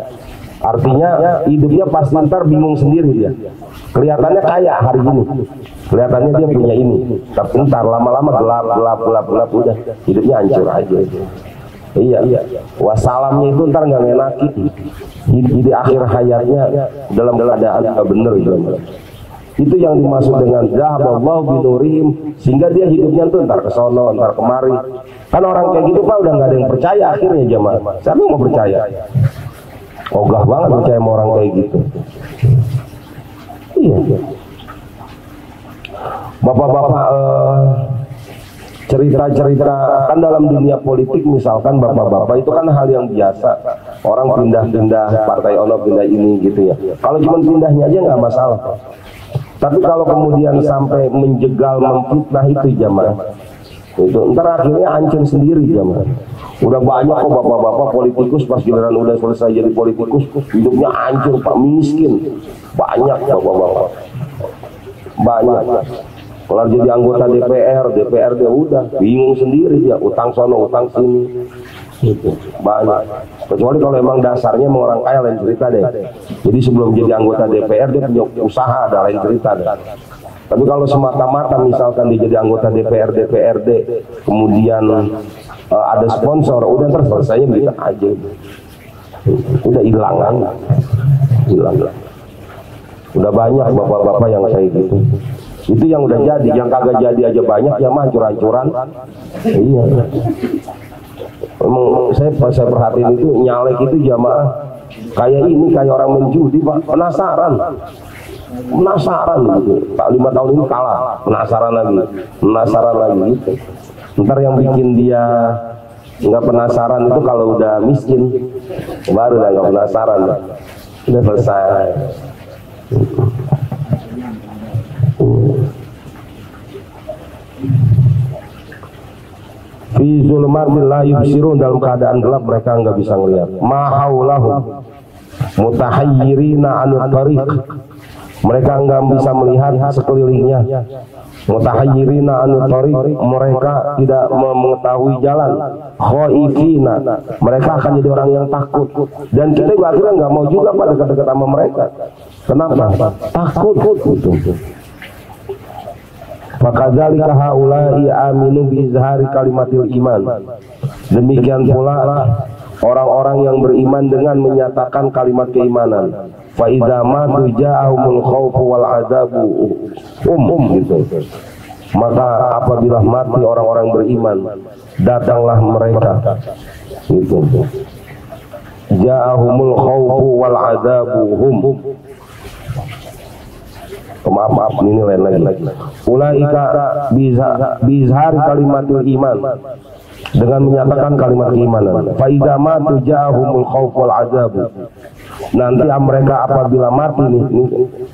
Artinya hidupnya pasti ntar bingung sendiri dia. Kelihatannya kaya hari ini, kelihatannya dia punya ini, tapi ntar lama-lama gelap udah hidupnya hancur aja. Iya. Wassalamnya itu ntar nggak ngenakin. Di akhir hayatnya dalam keadaan nggak bener gitu. Itu yang dimaksud dengan zahaballahu binurihim, sehingga dia hidupnya tuh ntar kesono, ntar kemari. Kan orang kayak gitu Pak udah nggak ada yang percaya akhirnya jamaah. Siapa yang mau percaya? Ogah banget percaya sama orang kayak gitu. Iya. Bapak-bapak cerita-cerita kan dalam dunia politik misalkan bapak-bapak itu kan hal yang biasa. Orang pindah-pindah partai ono pindah ini gitu ya. Kalau cuma pindahnya aja nggak masalah. Tapi kalau kemudian sampai menjegal memfitnah itu jamaah, itu ntar akhirnya hancur sendiri jamaah. Udah banyak kok bapak-bapak politikus pas giliran udah selesai jadi politikus hidupnya hancur Pak, miskin. Banyak bapak-bapak. Banyak. Kalau jadi anggota DPRD udah bingung sendiri dia, utang sono, utang sini. Gitu. Banyak. Kecuali kalau emang dasarnya mau orang kaya lain cerita deh. Jadi sebelum jadi anggota DPR dia punya usaha, ada lain cerita deh. Tapi kalau semata-mata misalkan dia jadi anggota DPRD, kemudian ada sponsor, udah selesainya begitu aja. Udah hilang. Udah banyak bapak-bapak yang kayak gitu. Itu yang udah jadi, yang kagak jadi aja banyak, ya mah hancur-hancuran. Iya. Emang saya perhatiin itu nyalek itu jamaah kayak ini, kayak orang main judi Pak, penasaran gitu. Pak 5 tahun ini kalah, penasaran lagi gitu. Ntar yang bikin dia nggak penasaran itu kalau udah miskin, baru udah nggak penasaran, udah selesai. Fi zulumatil la yubsirun, dalam keadaan gelap mereka nggak bisa ngelihat. Mahaulahum mutahayyirina anil tariq, mereka nggak bisa melihat sekelilingnya. Mutahayyirina anil tariq, mereka tidak mengetahui jalan. Khaifina, mereka akan jadi orang yang takut. Dan kita akhirnya nggak mau juga pada dekat-dekat sama mereka. Kenapa? Takut gitu. Fakadzalika haula'i aminu bi izhari kalimatil iman. Demikian pula orang-orang yang beriman dengan menyatakan kalimat keimanan. Fa idza matu ja'ahumul khaufu wal adzabu gitu. Maka apabila mati orang-orang beriman, datanglah mereka gitu. Ja'ahumul khaufu wal adzabu maaf ini lain lagi. Ulaika bizhar kalimatul iman, dengan menyatakan kalimat keimanan. Fa idza matu ja'ahumul khauf wal azab. Nanti mereka apabila mati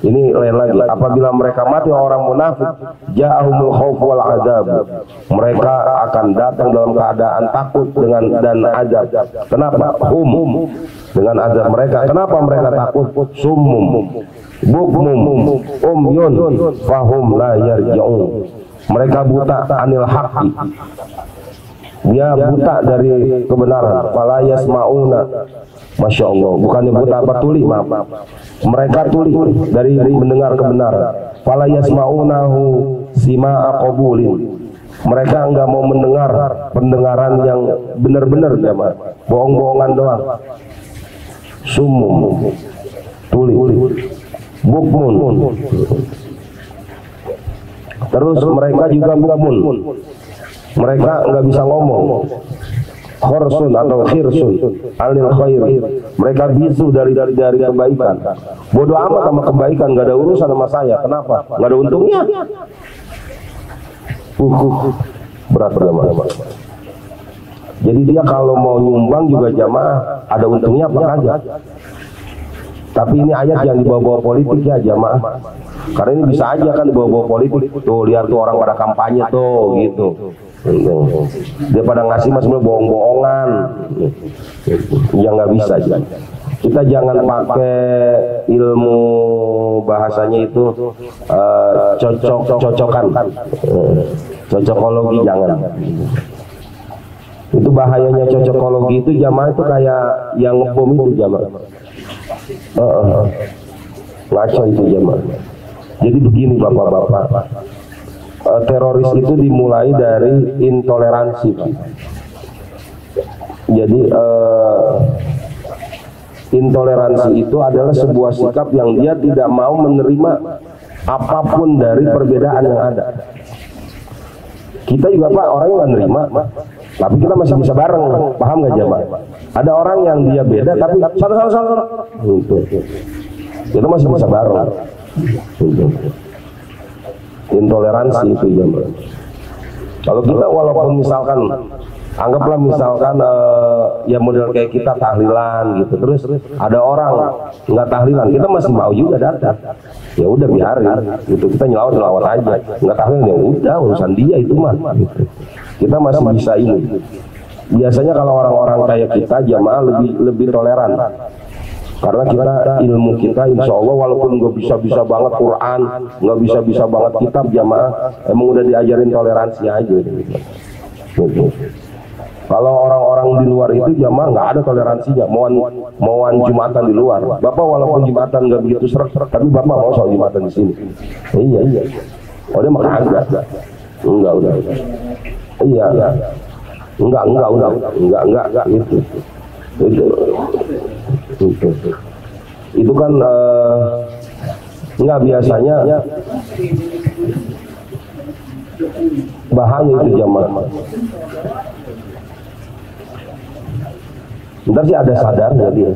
ini lain lagi. Apabila mereka mati orang munafik, ja'ahumul khauf wal azab. Mereka akan datang dalam keadaan takut dan azab. Kenapa? Dengan azab mereka. Kenapa mereka takut? Summum bukmum umyun fahum la yarji'un. Mereka buta anil haqqi, dia buta dari kebenaran. Fala yasma'una, Masya Allah, bukannya buta apa tuli, maaf. Mereka tuli dari mendengar kebenaran. Fala yasma'unahu sima'a qabulin, mereka enggak mau mendengar pendengaran yang benar-benar jamaah, bohong-bohongan doang. Sumum, tuli. Bukmun, Terus mereka juga bukmun, mereka nggak bisa ngomong. Khorsun atau khirsun alil khair, mereka bisu dari kebaikan. Bodoh amat sama kebaikan, nggak ada urusan sama saya. Kenapa? Nggak ada untungnya. Berat jamaah. Jadi dia kalau mau nyumbang juga jamaah ada untungnya apa kagak. Tapi ini ayat yang dibawa-bawa politik ya jamaah. Karena ini bisa aja kan dibawa-bawa politik. Tuh lihat tuh orang pada kampanye tuh gitu. Dia pada ngasih mas bohong-bohongan. Ya nggak bisa aja. Kita jangan pakai ilmu bahasanya itu cocok-cocokan, cocokologi jangan. Itu bahayanya cocokologi itu jamaah itu kayak yang ngebom itu jamaah. Ngaco itu jamaah. Jadi begini bapak-bapak, teroris itu dimulai dari intoleransi. Jadi intoleransi itu adalah sebuah sikap yang dia tidak mau menerima apapun dari perbedaan yang ada. Kita juga pak orang yang nggak nerima, tapi kita masih bisa bareng, paham nggak jamaah? Ada orang yang dia beda tapi salah, kita masih bisa bareng. Intoleransi itu jamaah. Kalau kita walaupun misalkan anggaplah misalkan ya model kayak kita tahlilan gitu, terus ada orang nggak tahlilan, kita masih mau juga datang. Ya udah biarin, gitu kita nyelawat aja, nggak tahlilan ya udah urusan dia itu mah. Gitu. Kita masih bisa ini. Biasanya kalau orang-orang kayak kita jamaah lebih toleran. Karena kita ilmu kita insya Allah walaupun nggak bisa banget Quran, nggak bisa banget kitab jamaah, emang udah diajarin toleransi aja. Gitu. Kalau orang-orang di luar itu jamaah nggak ada toleransinya, mauan Jumatan di luar. Bapak walaupun Jumatan nggak begitu serak, tapi bapak mau soal Jumatan di sini. Iya. Oh dia mah kagak. Enggak udah. Iya. Enggak gitu. Itu kan enggak biasanya bahaya itu jamaah. Bentar sih ada sadarnya dia,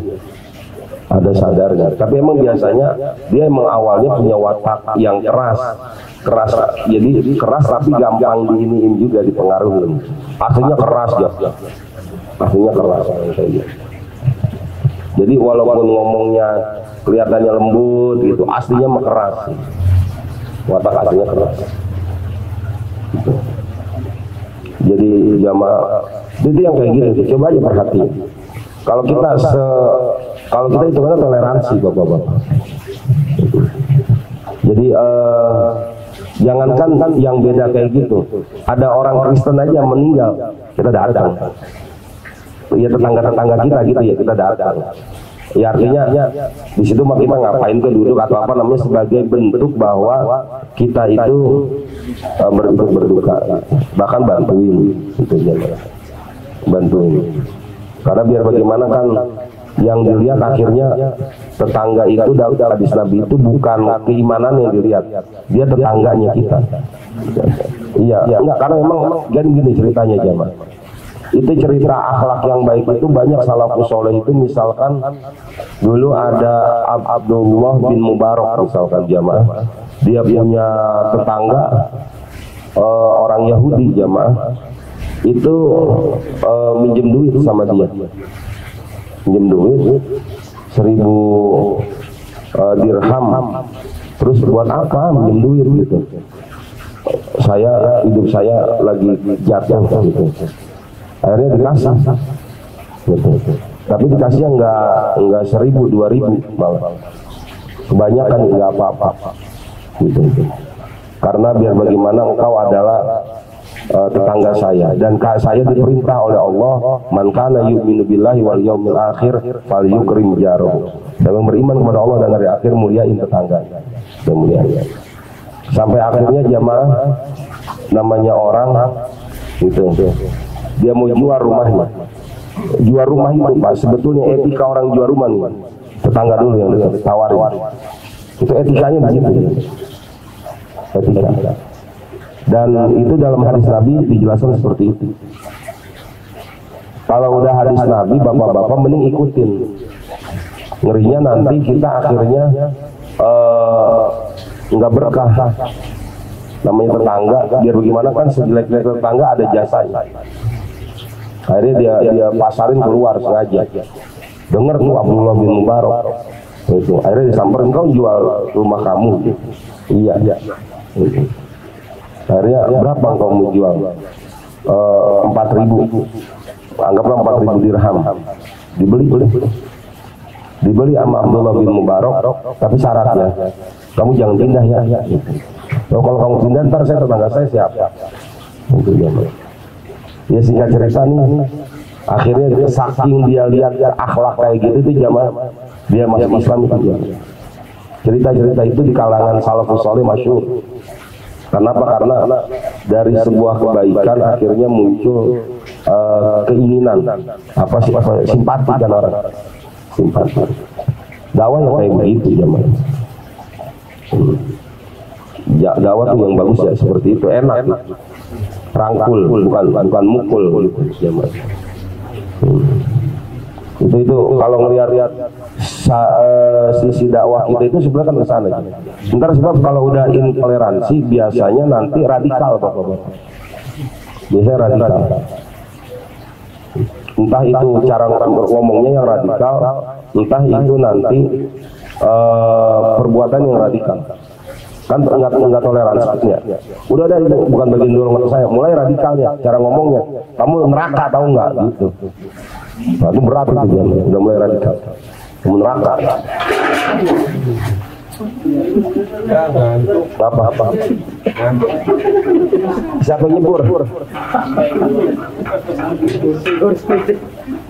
ada sadarnya. Tapi emang biasanya dia emang awalnya punya watak yang keras. Jadi keras tapi gampang diiniin juga dipengaruhi. Aslinya keras ya, aslinya keras. Jadi walaupun ngomongnya kelihatannya lembut gitu, aslinya mah keras. Watak aslinya keras. Gitu. Jadi jamaah itu yang kayak gitu, coba aja perhatiin. Kalau kita itu kan toleransi bapak-bapak. Jadi jangankan yang beda kayak gitu, ada orang Kristen aja meninggal, kita datang. Ya tetangga kita gitu ya kita datang. Ya artinya di situ mah kita ngapain ke duduk atau apa namanya sebagai bentuk bahwa kita itu berduka, bahkan bantuin gitu ya, bantuin. Karena biar bagaimana kan yang dilihat akhirnya tetangga itu dalam hadis Nabi itu bukan keimanan yang dilihat, dia tetangganya kita. Iya, enggak karena memang gini ceritanya jamaah. Itu cerita akhlak yang baik itu banyak salafus soleh itu misalkan dulu ada Abdullah bin Mubarak misalkan jamaah, dia punya tetangga orang Yahudi jamaah itu minjem duit sama dia, minjem duit 1000 dirham. Terus buat apa minjem duit gitu? Hidup saya lagi jatuh gitu. Akhirnya dikasih gitu. Tapi dikasihnya enggak 1000, 2000 malah. Kebanyakan enggak apa-apa gitu. Karena biar bagaimana engkau adalah tetangga saya dan saya diperintah oleh Allah, man kana yu'minu billahi wal yaumil akhir falyukrim jarahu. Yang beriman kepada Allah dan hari akhir muliain tetangganya. Muliain. Sampai akhirnya jamaah namanya orang gitu. Dia mau jual rumahnya. Jual rumah itu Pak, sebetulnya etika orang jual rumah nih. Tetangga dulu yang tawarin. Itu etikanya begitu. Etika. Dan itu dalam hadis Nabi dijelaskan seperti itu. Kalau udah hadis Nabi, bapak-bapak mending ikutin. Ngerinya nanti kita akhirnya nggak berkah. Namanya tetangga, biar bagaimana kan sejelek-jelek tetangga ada jasanya. Akhirnya dia pasarin keluar sengaja. Dengar tuh Abdullah bin Mubarak itu, akhirnya disamperin, kau jual rumah kamu. Iya. Itu. Akhirnya berapa kamu jual? 4.000. Anggaplah 4.000 dirham. Dibeli sama Abdullah bin Mubarak, tapi syaratnya kamu jangan pindah ya. Kalau kamu pindah ntar saya tetangga saya siapa? Itu dia. Ya singkat cerita nih, akhirnya saking dia lihat akhlak kayak gitu itu jamaah dia masuk Islam itu dia. Cerita-cerita itu di kalangan salafus saleh masyhur. Kenapa? Karena dari sebuah kebaikan akhirnya muncul keinginan simpati kan orang. Simpati. Dakwah yang kayak begitu jamaah. Dakwah tuh yang bagus ya seperti itu, enak. Rangkul, bukan mukul jamaah. Itu kalau ngelihat sisi dakwah kita itu sebenarnya kan ke sana. Sebentar sebab kalau udah intoleransi biasanya nanti radikal bapak-bapak. Biasanya radikal. Entah itu cara ngomongnya yang radikal, entah itu nanti perbuatan yang radikal. Kan enggak toleransinya. Udah ada itu bukan bagian dorongan saya. Mulai radikalnya, cara ngomongnya. Kamu neraka tahu nggak gitu. Nah, itu berat itu dia. Udah mulai radikal. Kamu neraka. Apa? Siapa yang nyebur?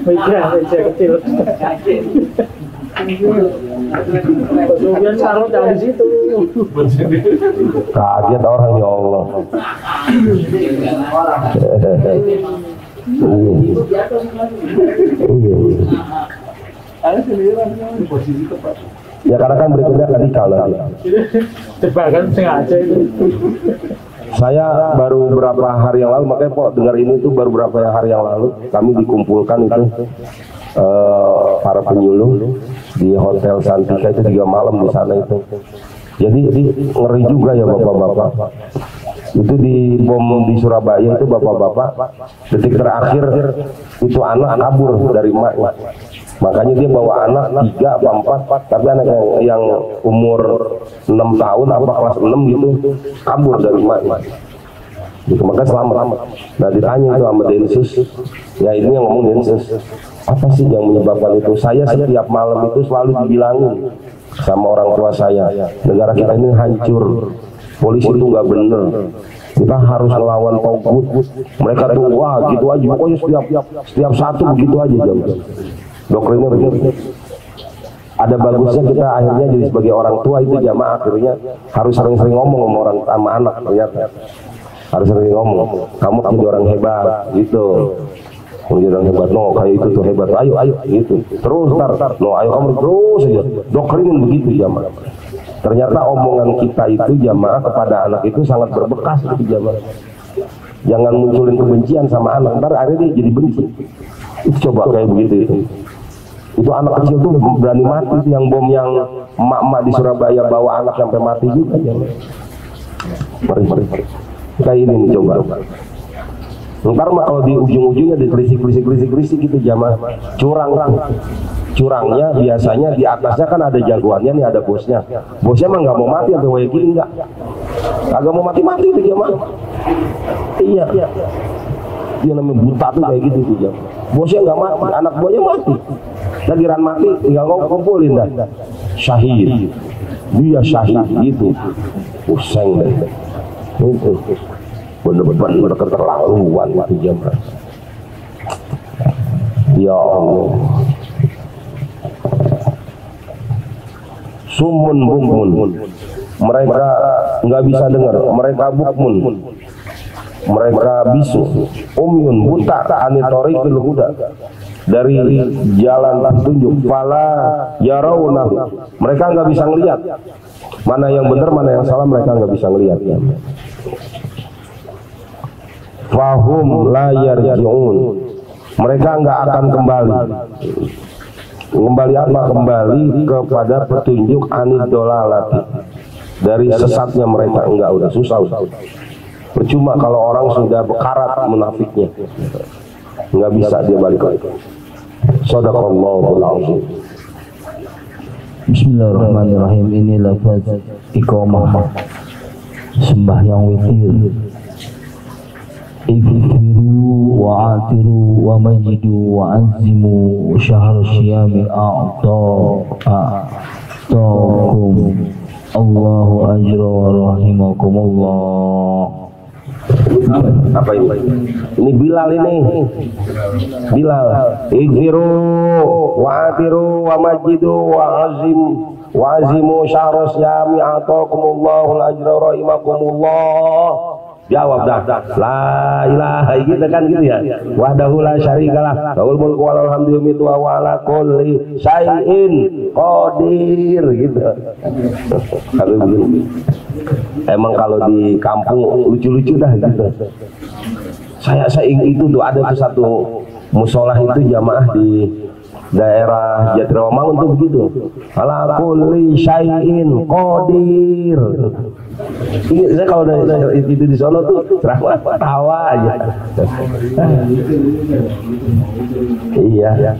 Meja kecil. Kemudian taruh di situ. Kaget orang ya Allah. Iya. Ya karena kan berikutnya radikal nanti. Tebakan sengaja itu. Saya baru beberapa hari yang lalu, makanya kok dengar ini tuh baru beberapa hari yang lalu kami dikumpulkan itu para penyuluh di Hotel Santika itu 3 malam di sana itu. Jadi ngeri juga ya bapak-bapak. Itu di bom di Surabaya itu bapak-bapak detik terakhir itu anak kabur dari emaknya. Makanya dia bawa anak 3 apa 4, tapi anak yang umur 6 tahun apa kelas 6 gitu kabur dari emaknya. Gitu, maka selamat. Nah ditanya itu sama Densus, ya ini yang ngomong Densus, apa sih yang menyebabkan itu? Saya setiap malam itu selalu dibilangin sama orang tua saya, negara kita ini hancur, polisi itu nggak bener, kita harus melawan togut. Mereka tuh wah gitu aja, pokoknya setiap satu begitu aja jam. Doktrinnya begitu. Ada bagusnya kita akhirnya jadi sebagai orang tua itu jamaah akhirnya harus sering-sering ngomong sama orang sama anak ternyata. Harus sering ngomong, kamu jadi orang hebat gitu. Menjadi orang hebat, no kayak itu tuh hebat, ayo gitu. Terus no ayo kamu terus aja. Doktrinin begitu jamaah. Ternyata omongan kita itu jamaah kepada anak itu sangat berbekas itu jamaah. Jangan munculin kebencian sama anak, ntar akhirnya dia jadi benci. Itu coba kayak begitu itu. Itu anak kecil tuh berani mati itu, yang bom yang emak-emak di Surabaya bawa anak sampai mati juga jamaah. Mari. Kayak ini nih coba. Ntar mah kalau di ujung-ujungnya ditelisik gitu jamaah. Curangnya biasanya di atasnya kan ada jagoannya nih, ada bosnya. Bosnya mah nggak mau mati sampai kayak gini enggak. Kagak mau mati itu jamaah. Iya. Dia namanya buta tuh kayak gitu tuh jamaah. Bosnya nggak mati, anak buahnya mati. Lagiran mati tinggal ngumpulin dah. Syahid. Dia syahid gitu. Pusing deh. Itu bener-bener keterlaluan itu jamaah. Ya Allah. Sumun bukmun, mereka nggak bisa dengar, mereka bukmun, mereka bisu, umyun buta, anitorikil huda, dari jalan petunjuk, fala yarawnahu, mereka nggak bisa ngelihat mana yang benar mana yang salah, mereka nggak bisa ngelihat ya. fahum la yarji'un, mereka enggak akan kembali. Kembali apa? Kembali kepada petunjuk anid dolalati, dari sesatnya mereka. Enggak, udah susah. Percuma kalau orang sudah bekarat munafiknya, enggak bisa dia balik lagi. Shadaqallahul azim. Bismillahirrahmanirrahim. Ini lafaz iqamah sembahyang witir. Ighfiru wa'atiru wa majidu wa azimu syahr syiyami a'taakum Allahu ajra wa rahimakumullah. Apa ini? Ini Bilal ini. Bilal. Ighfiru wa'atiru wa majidu wa azimu syahr syiyami a'taakumullahu ajra wa rahimakumullah. Jawab dah, la ilaha gitu kan, gitu ya. Wahdahu la syarikalah, lahul mulku wa lahul hamdu wa huwa ala kulli syai'in qadir gitu. Emang kalau di kampung lucu-lucu dah gitu. Saya ingat itu tuh ada tuh satu musolah itu jamaah di daerah Jatrawangun tuh begitu. Ala kulli syai'in qadir. Ini saya kalau itu di sono tuh tawa aja. Iya.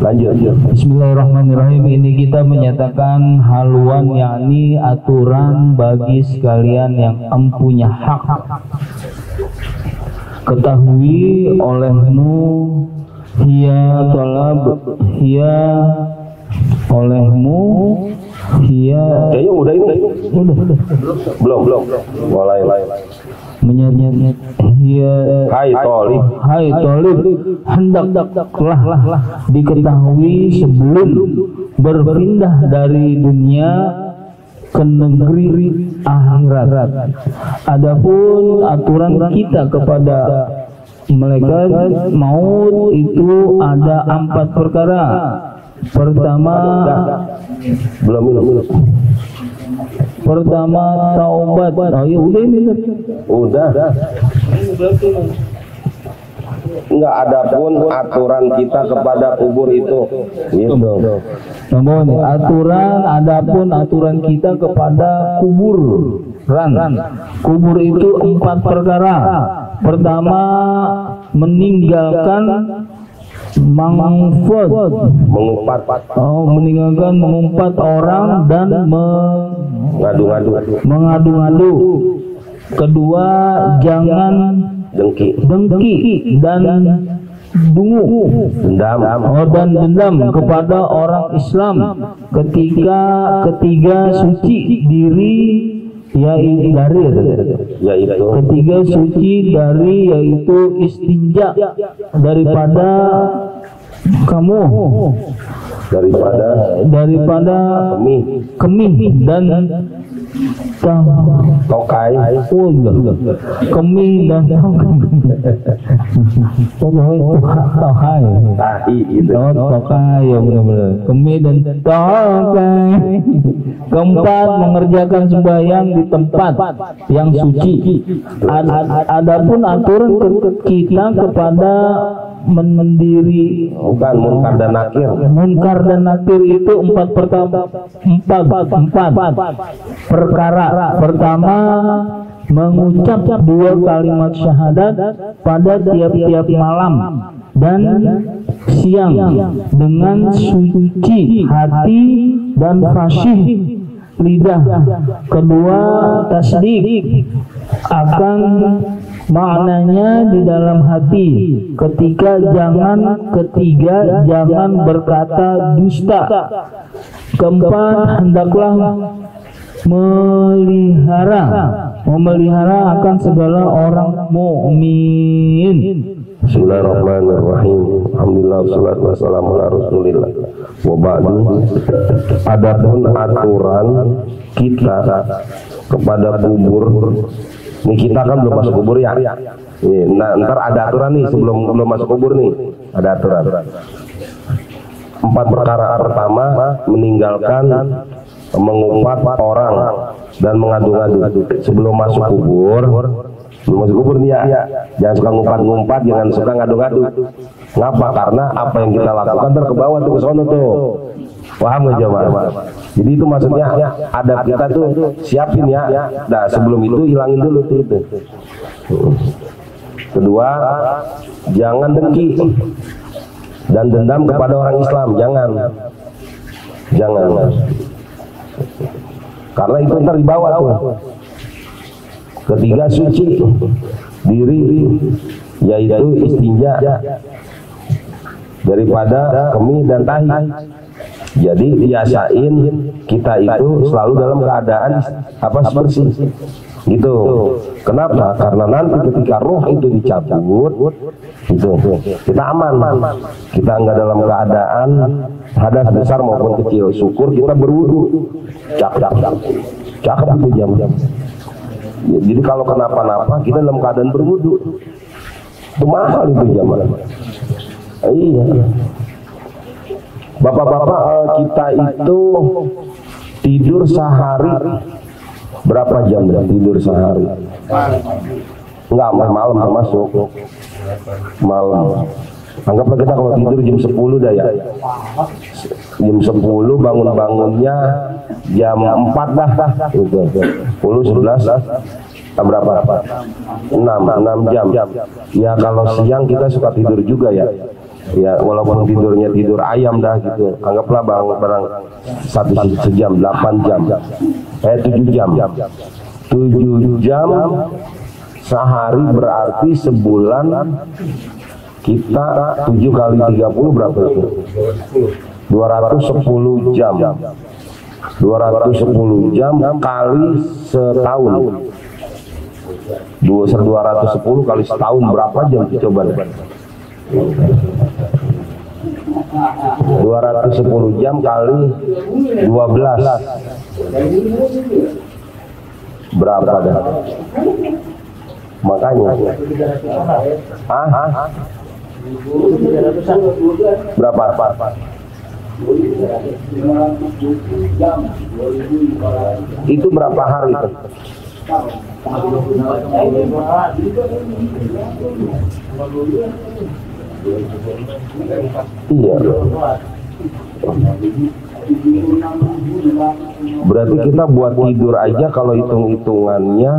Lanjut. Bismillahirrahmanirrahim. Ini kita menyatakan haluan, yakni aturan bagi sekalian yang empunya hak. Ketahui olehmu hiya talab, hiya olehmu hiya. Kayaknya udah ini. Belum. Mulai. Menyanyat hiya. Hai Tolib, hendaklah diketahui sebelum berpindah dari dunia ke negeri akhirat. Adapun aturan kita kepada malaikat maut itu ada 4 perkara. Pertama, taubat. Oh ya udah ini. Udah. Enggak, ada pun aturan kita kepada kubur itu. Gitu. Aturan kita kepada kubur. Kubur itu 4 perkara. Pertama, meninggalkan mengumpat orang dan mengadu-ngadu. Kedua, jangan dengki dan dendam kepada orang Islam. Ketiga, suci diri Ketiga, suci yaitu istinja daripada kamu, daripada kemih dan tokai. Kemih dan tokai. Tokai, ya benar-benar. Kemih dan tokai. Keempat, mengerjakan sembahyang di tempat yang suci. Adapun aturan kita kepada mendiri munkar dan nakir. Munkar dan nakir itu 4 perkara. Pertama, mengucap 2 kalimat syahadat pada tiap-tiap malam dan siang dengan suci hati dan fasih lidah. Kedua, tasdik akan maknanya di dalam hati. Ketiga, jangan berkata dusta. Keempat, hendaklah memelihara akan segala orang mukmin. Bismillahirrahmanirrahim. Alhamdulillah, wassalatu wassalamu ala Rasulillah. Wa ba'du. Adapun aturan kita kepada kubur. Ini kita kan belum masuk kubur ya. Nah, ntar ada aturan nih sebelum masuk kubur nih. Ada aturan. 4 perkara. Pertama, meninggalkan mengumpat orang dan mengadu-ngadu. Sebelum masuk kubur, Belum masuk kubur nih ya. Jangan suka ngumpat-ngumpat, jangan suka ngadu-ngadu. Ngapa? Karena apa yang kita lakukan terkebawa tuh ke sono tuh. Paham nggak jemaah? Jadi itu maksudnya adab kita tuh siapin ya. Nah sebelum itu hilangin dulu tuh itu. Kedua, jangan dengki dan dendam kepada orang Islam, jangan. Karena itu ntar dibawa tuh. Ketiga, suci diri, yaitu istinja daripada kemih dan tahi. Jadi biasain kita itu selalu dalam keadaan bersih. Gitu. Kenapa? Karena nanti ketika roh itu dicabut, itu kita aman. Kita nggak dalam keadaan hadas besar maupun kecil. Syukur kita berwudu. Cakep itu jam. Jadi kalau kenapa-napa kita dalam keadaan berwudu. Itu mahal itu jam. Iya. Bapak-bapak, kita itu tidur sehari berapa jam tidur sehari? Enggak, malam termasuk malam. Anggaplah kita kalau tidur jam 10 dah ya. Jam 10 bangun-bangunnya jam 4 dah. Gitu. 10, 11, berapa? 6 jam. Ya kalau siang kita suka tidur juga ya. Ya walaupun tidurnya tidur ayam dah gitu. Anggaplah barang 1 sejam, 8 jam. 7 jam. 7 jam sehari berarti sebulan kita 7 kali 30 berapa itu? 210 jam. 210 jam kali setahun. 210 kali setahun berapa jam coba? 210 jam kali 12 berapa dah? Makanya berapa? Itu berapa hari itu? Iya. Berarti kita buat tidur aja kalau hitung-hitungannya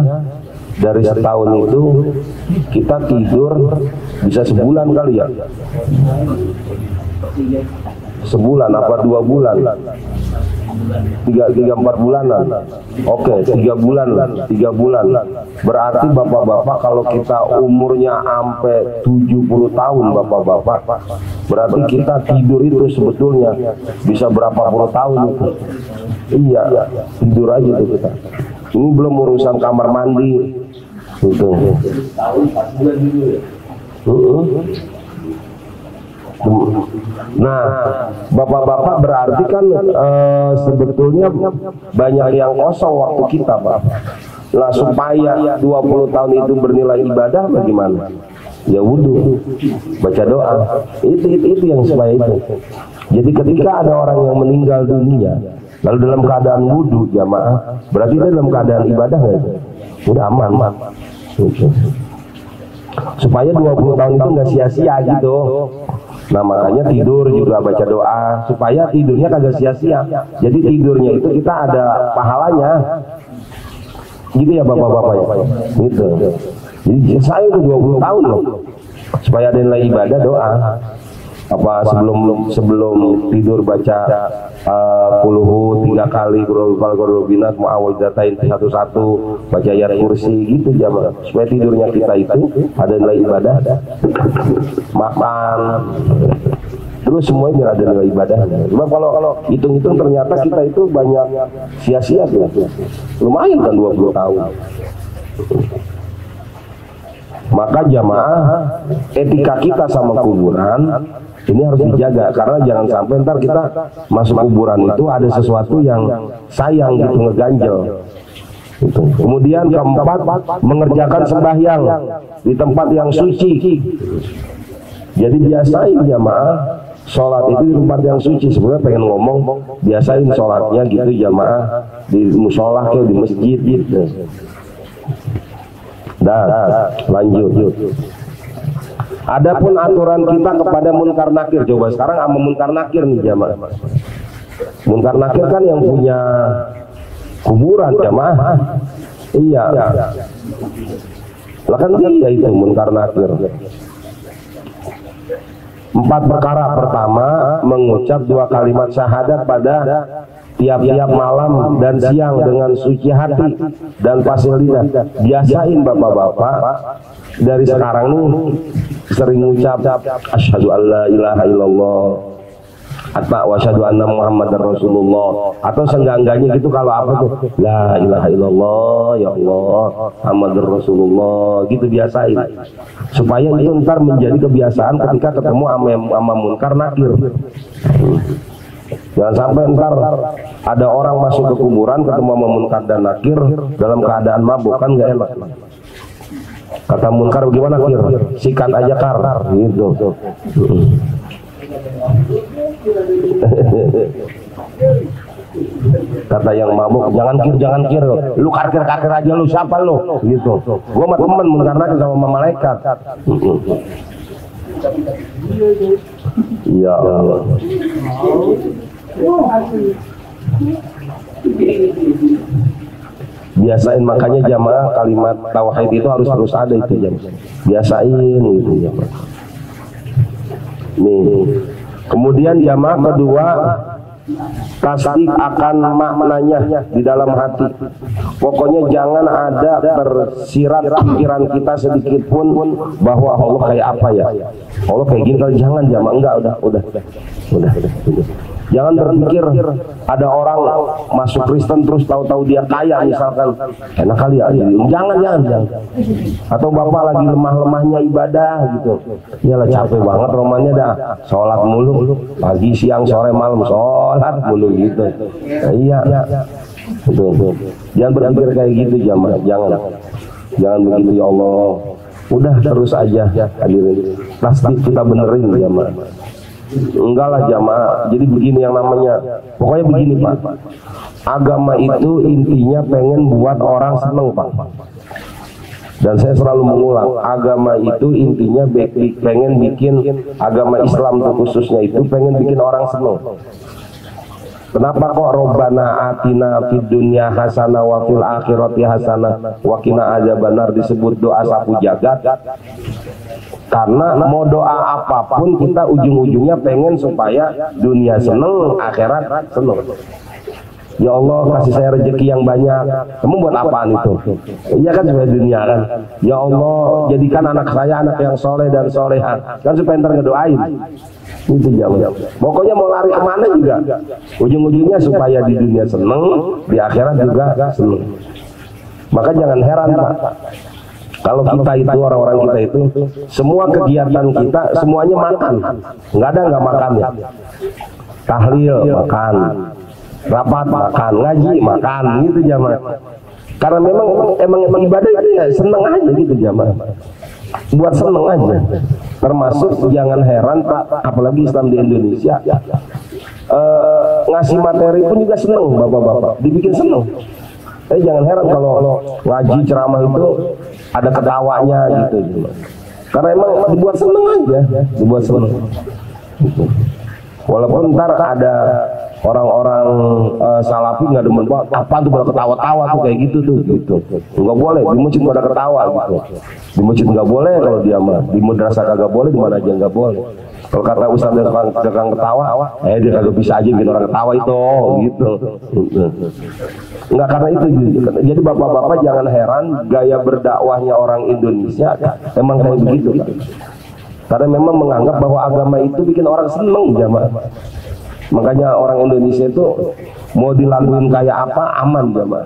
dari setahun itu kita tidur bisa sebulan kali ya. Sebulan apa 2 bulan? 3-4 bulanan. Oke, 3 bulan. Berarti bapak-bapak kalau kita umurnya sampai 70 tahun bapak-bapak, berarti kita tidur itu sebetulnya bisa berapa puluh tahun itu. Iya, tidur aja tuh kita. Ini belum urusan kamar mandi. Gitu. Nah, bapak-bapak berarti kan sebetulnya banyak yang kosong waktu kita, Pak. Nah, supaya 20 tahun itu bernilai ibadah bagaimana? Ya wudu, baca doa. Itu yang supaya itu. Jadi ketika ada orang yang meninggal dunia, lalu dalam keadaan wudu jamaah, berarti dia dalam keadaan ibadah nggak itu? Udah aman. Supaya 20 tahun itu nggak sia-sia gitu. Nah makanya tidur juga baca doa supaya tidurnya kagak sia-sia. Jadi tidurnya itu kita ada pahalanya. Gitu ya bapak-bapak ya. Gitu. Jadi saya itu 20 tahun loh. Supaya ada nilai ibadah doa. Apa sebelum tidur baca qulhu 3 kali, qul binas muawwidzatain 1, baca ayat kursi gitu jamaah. Supaya tidurnya kita itu ada nilai ibadah. Makan terus semuanya ada nilai ibadah. Cuma kalau hitung-hitung ternyata kita itu banyak sia-sia tuh. Lumayan kan 20 tahun. Maka jamaah, etika kita sama kuburan ini harus dijaga, karena jangan sampai ntar kita masuk kuburan itu ada sesuatu yang sayang gitu, ngeganjel gitu. Kemudian keempat, mengerjakan sembahyang di tempat yang suci. Jadi biasain jamaah sholat itu di tempat yang suci. Sebenarnya pengen ngomong biasain sholatnya gitu jamaah di musola kayak di masjid gitu. Lanjut. Adapun aturan kita kepada munkar nakir, coba sekarang sama munkar nakir nih jamaah. Munkar nakir kan yang punya kuburan jamaah. Iya. Lah kan dia itu munkar nakir. 4 perkara. Pertama, mengucap 2 kalimat syahadat pada tiap-tiap malam dan siang dengan suci hati dan fasih lidah. Biasain bapak-bapak dari sekarang nih sering ngucap asyhadu alla ilaha illallah atau wasyhadu anna muhammadar rasulullah, atau seenggak-enggaknya gitu kalau apa tuh la ilaha illallah ya Allah muhammadur rasulullah gitu, biasain supaya itu ntar menjadi kebiasaan ketika ketemu sama munkar nakir. Jangan sampai ntar ada orang masuk ke kuburan ketemu sama munkar dan nakir dalam keadaan mabuk, kan gak enak. Kata munkar bagaimana kir? Sikat aja kar gitu. Kata yang mabuk, jangan kir, lu karkir aja lu, siapa lu gitu. Gua mah temen munkar nakir sama malaikat. Ya Allah. Biasain, makanya jamaah kalimat tauhid itu harus terus ada itu jamaah. Biasain itu jamaah. Nih. Kemudian jamaah kedua, tasdik akan maknanya di dalam hati. Pokoknya jangan ada tersirat pikiran kita sedikit pun bahwa Allah kayak apa ya, Allah kayak gini, kalau jangan jamaah, enggak, udah. Jangan berpikir ada orang masuk Kristen terus tahu-tahu dia kaya misalkan, enak kali ya. Jangan. Atau bapak lagi lemah-lemahnya ibadah gitu, iyalah capek banget romannya dah, sholat mulu, pagi siang sore malam sholat mulu gitu. Iya, betul. Jangan berpikir kayak gitu jamaah, jangan begitu ya Allah. Udah terus aja hadirin, pasti kita benerin jamaah. Enggak lah jamaah, jadi begini yang namanya, pokoknya begini Pak, agama itu intinya pengen buat orang seneng Pak. Dan saya selalu mengulang, agama itu intinya pengen bikin, agama Islam khususnya itu pengen bikin orang seneng. Kenapa kok Robbana atina fid dunya hasanah wa fil akhirati hasanah wa qina adzabannar disebut doa sapu jagat? Karena mau doa apapun kita ujung-ujungnya pengen supaya dunia seneng, akhirat seneng. Ya Allah kasih saya rezeki yang banyak. Kamu buat apaan itu? Iya kan supaya dunia kan. Ya Allah jadikan anak saya anak yang soleh dan soleha, kan supaya ntar ngedoain. Itu jamaah. Pokoknya mau lari kemana juga, ujung-ujungnya supaya di dunia seneng, di akhirat juga seneng. Maka jangan heran Pak, kalau kita itu, orang-orang kita itu, semua kegiatan kita semuanya makan, nggak ada nggak makan ya. Tahlil makan, rapat makan, ngaji makan, gitu jamaah. Karena emang ibadah itu ya seneng aja gitu jamaah, buat seneng aja. Termasuk jangan heran Pak, apalagi Islam di Indonesia, ngasih materi pun juga seneng bapak-bapak, dibikin seneng. Jangan heran kalau ngaji ceramah itu ada ketawanya gitu. Karena emang dibuat seneng aja, dibuat seneng. Walaupun ntar ada orang-orang salafi nggak demen banget, apa tuh pada ketawa-tawa tuh kayak gitu tuh, gitu. Nggak boleh di masjid pada ketawa gitu. Di masjid nggak boleh kalau dia mah, di madrasah kagak boleh, di mana aja nggak boleh. Kalau kata ustaz yang ketawa, dia kagak bisa aja bikin orang ketawa itu, gitu. Enggak, karena itu. Jadi bapak-bapak jangan heran gaya berdakwahnya orang Indonesia emang kayak begitu Pak. Karena memang menganggap bahwa agama itu bikin orang seneng jamaah. Makanya orang Indonesia itu mau dilakuin kayak apa aman jamaah.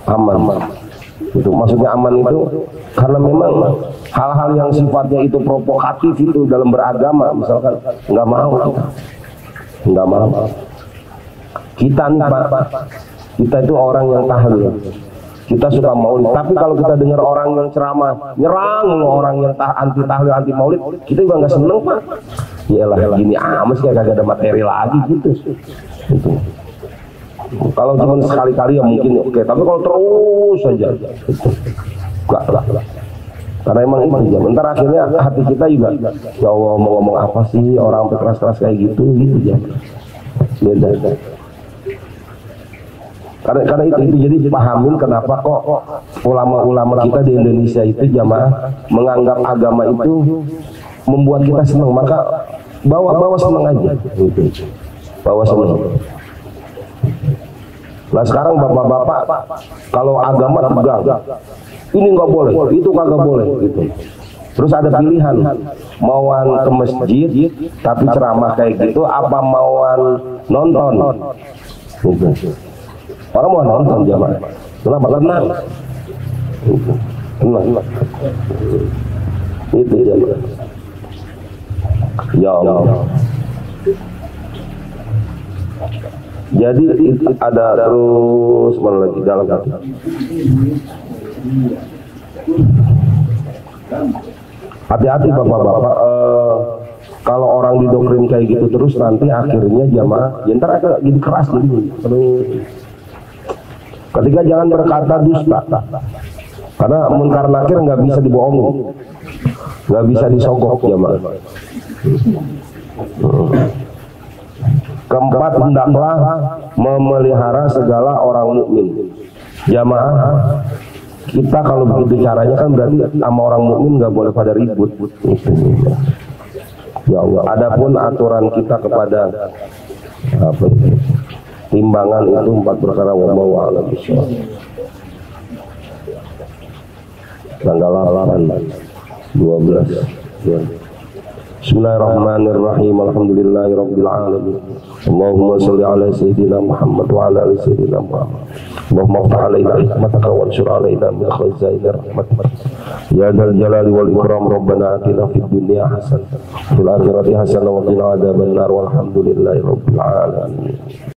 Aman. Itu maksudnya aman itu karena memang hal-hal yang sifatnya itu provokatif itu dalam beragama misalkan nggak mau. Kita nih Pak, kita itu orang yang tahlil, kita suka maulid. Tapi kalau kita dengar orang yang ceramah nyerang orang yang anti tahlil, anti maulid, kita juga nggak seneng Pak. Yalah gini amat kayak kagak ada materi lagi gitu. Itu. Kalau cuma sekali-kali ya mungkin oke, tapi kalau terus saja gitu. Karena emang itu jam. Ntar akhirnya hati kita juga, ya Allah mau ngomong apa sih orang keras-keras kayak gitu jam. Beda. Karena itu jadi pahamin kenapa kok ulama-ulama kita di Indonesia itu jamaah menganggap agama itu membuat kita senang, maka bawa senang aja gitu. Bawa senang. Nah sekarang bapak-bapak kalau agama tegang, ini nggak boleh, itu kagak boleh gitu. Terus ada pilihan, mauan ke masjid tapi ceramah kayak gitu, apa mauan nonton gitu. Orang mau nonton jamaah, kenapa? Tenang itu jamaah. Ya Allah. Jadi ada terus mana lagi dalam hati. Hati-hati bapak-bapak, kalau orang didoktrin kayak gitu terus nanti akhirnya jamaah, ya ntar akan jadi keras jadi. Ketika jangan berkata dusta, karena munkar nakir nggak bisa dibohongi, nggak bisa disogok jamaah. Keempat, hendaklah memelihara segala orang mukmin. Jamaah, kita kalau begitu caranya kan berarti sama orang mukmin nggak boleh pada ribut. Ya Allah. Adapun aturan kita kepada apa itu? Timbangan itu 4 perkara, wallahu a'lam bishawab. Tanggal 8 12 ya. Bismillahirrahmanirrahim. Alhamdulillahirabbil alamin. Allahumma shalli ala sayyidina Muhammad wa ala ali sayyidina Muhammad. Allahumma iftah alaina hikmataka wa anshur alaina min khazaini rahmatika. Ya dzal jalali wal ikram. Rabbana atina fid dunya hasanah wa fil akhirati hasanah wa qina adzabannar. Walhamdulillahirabbil alamin.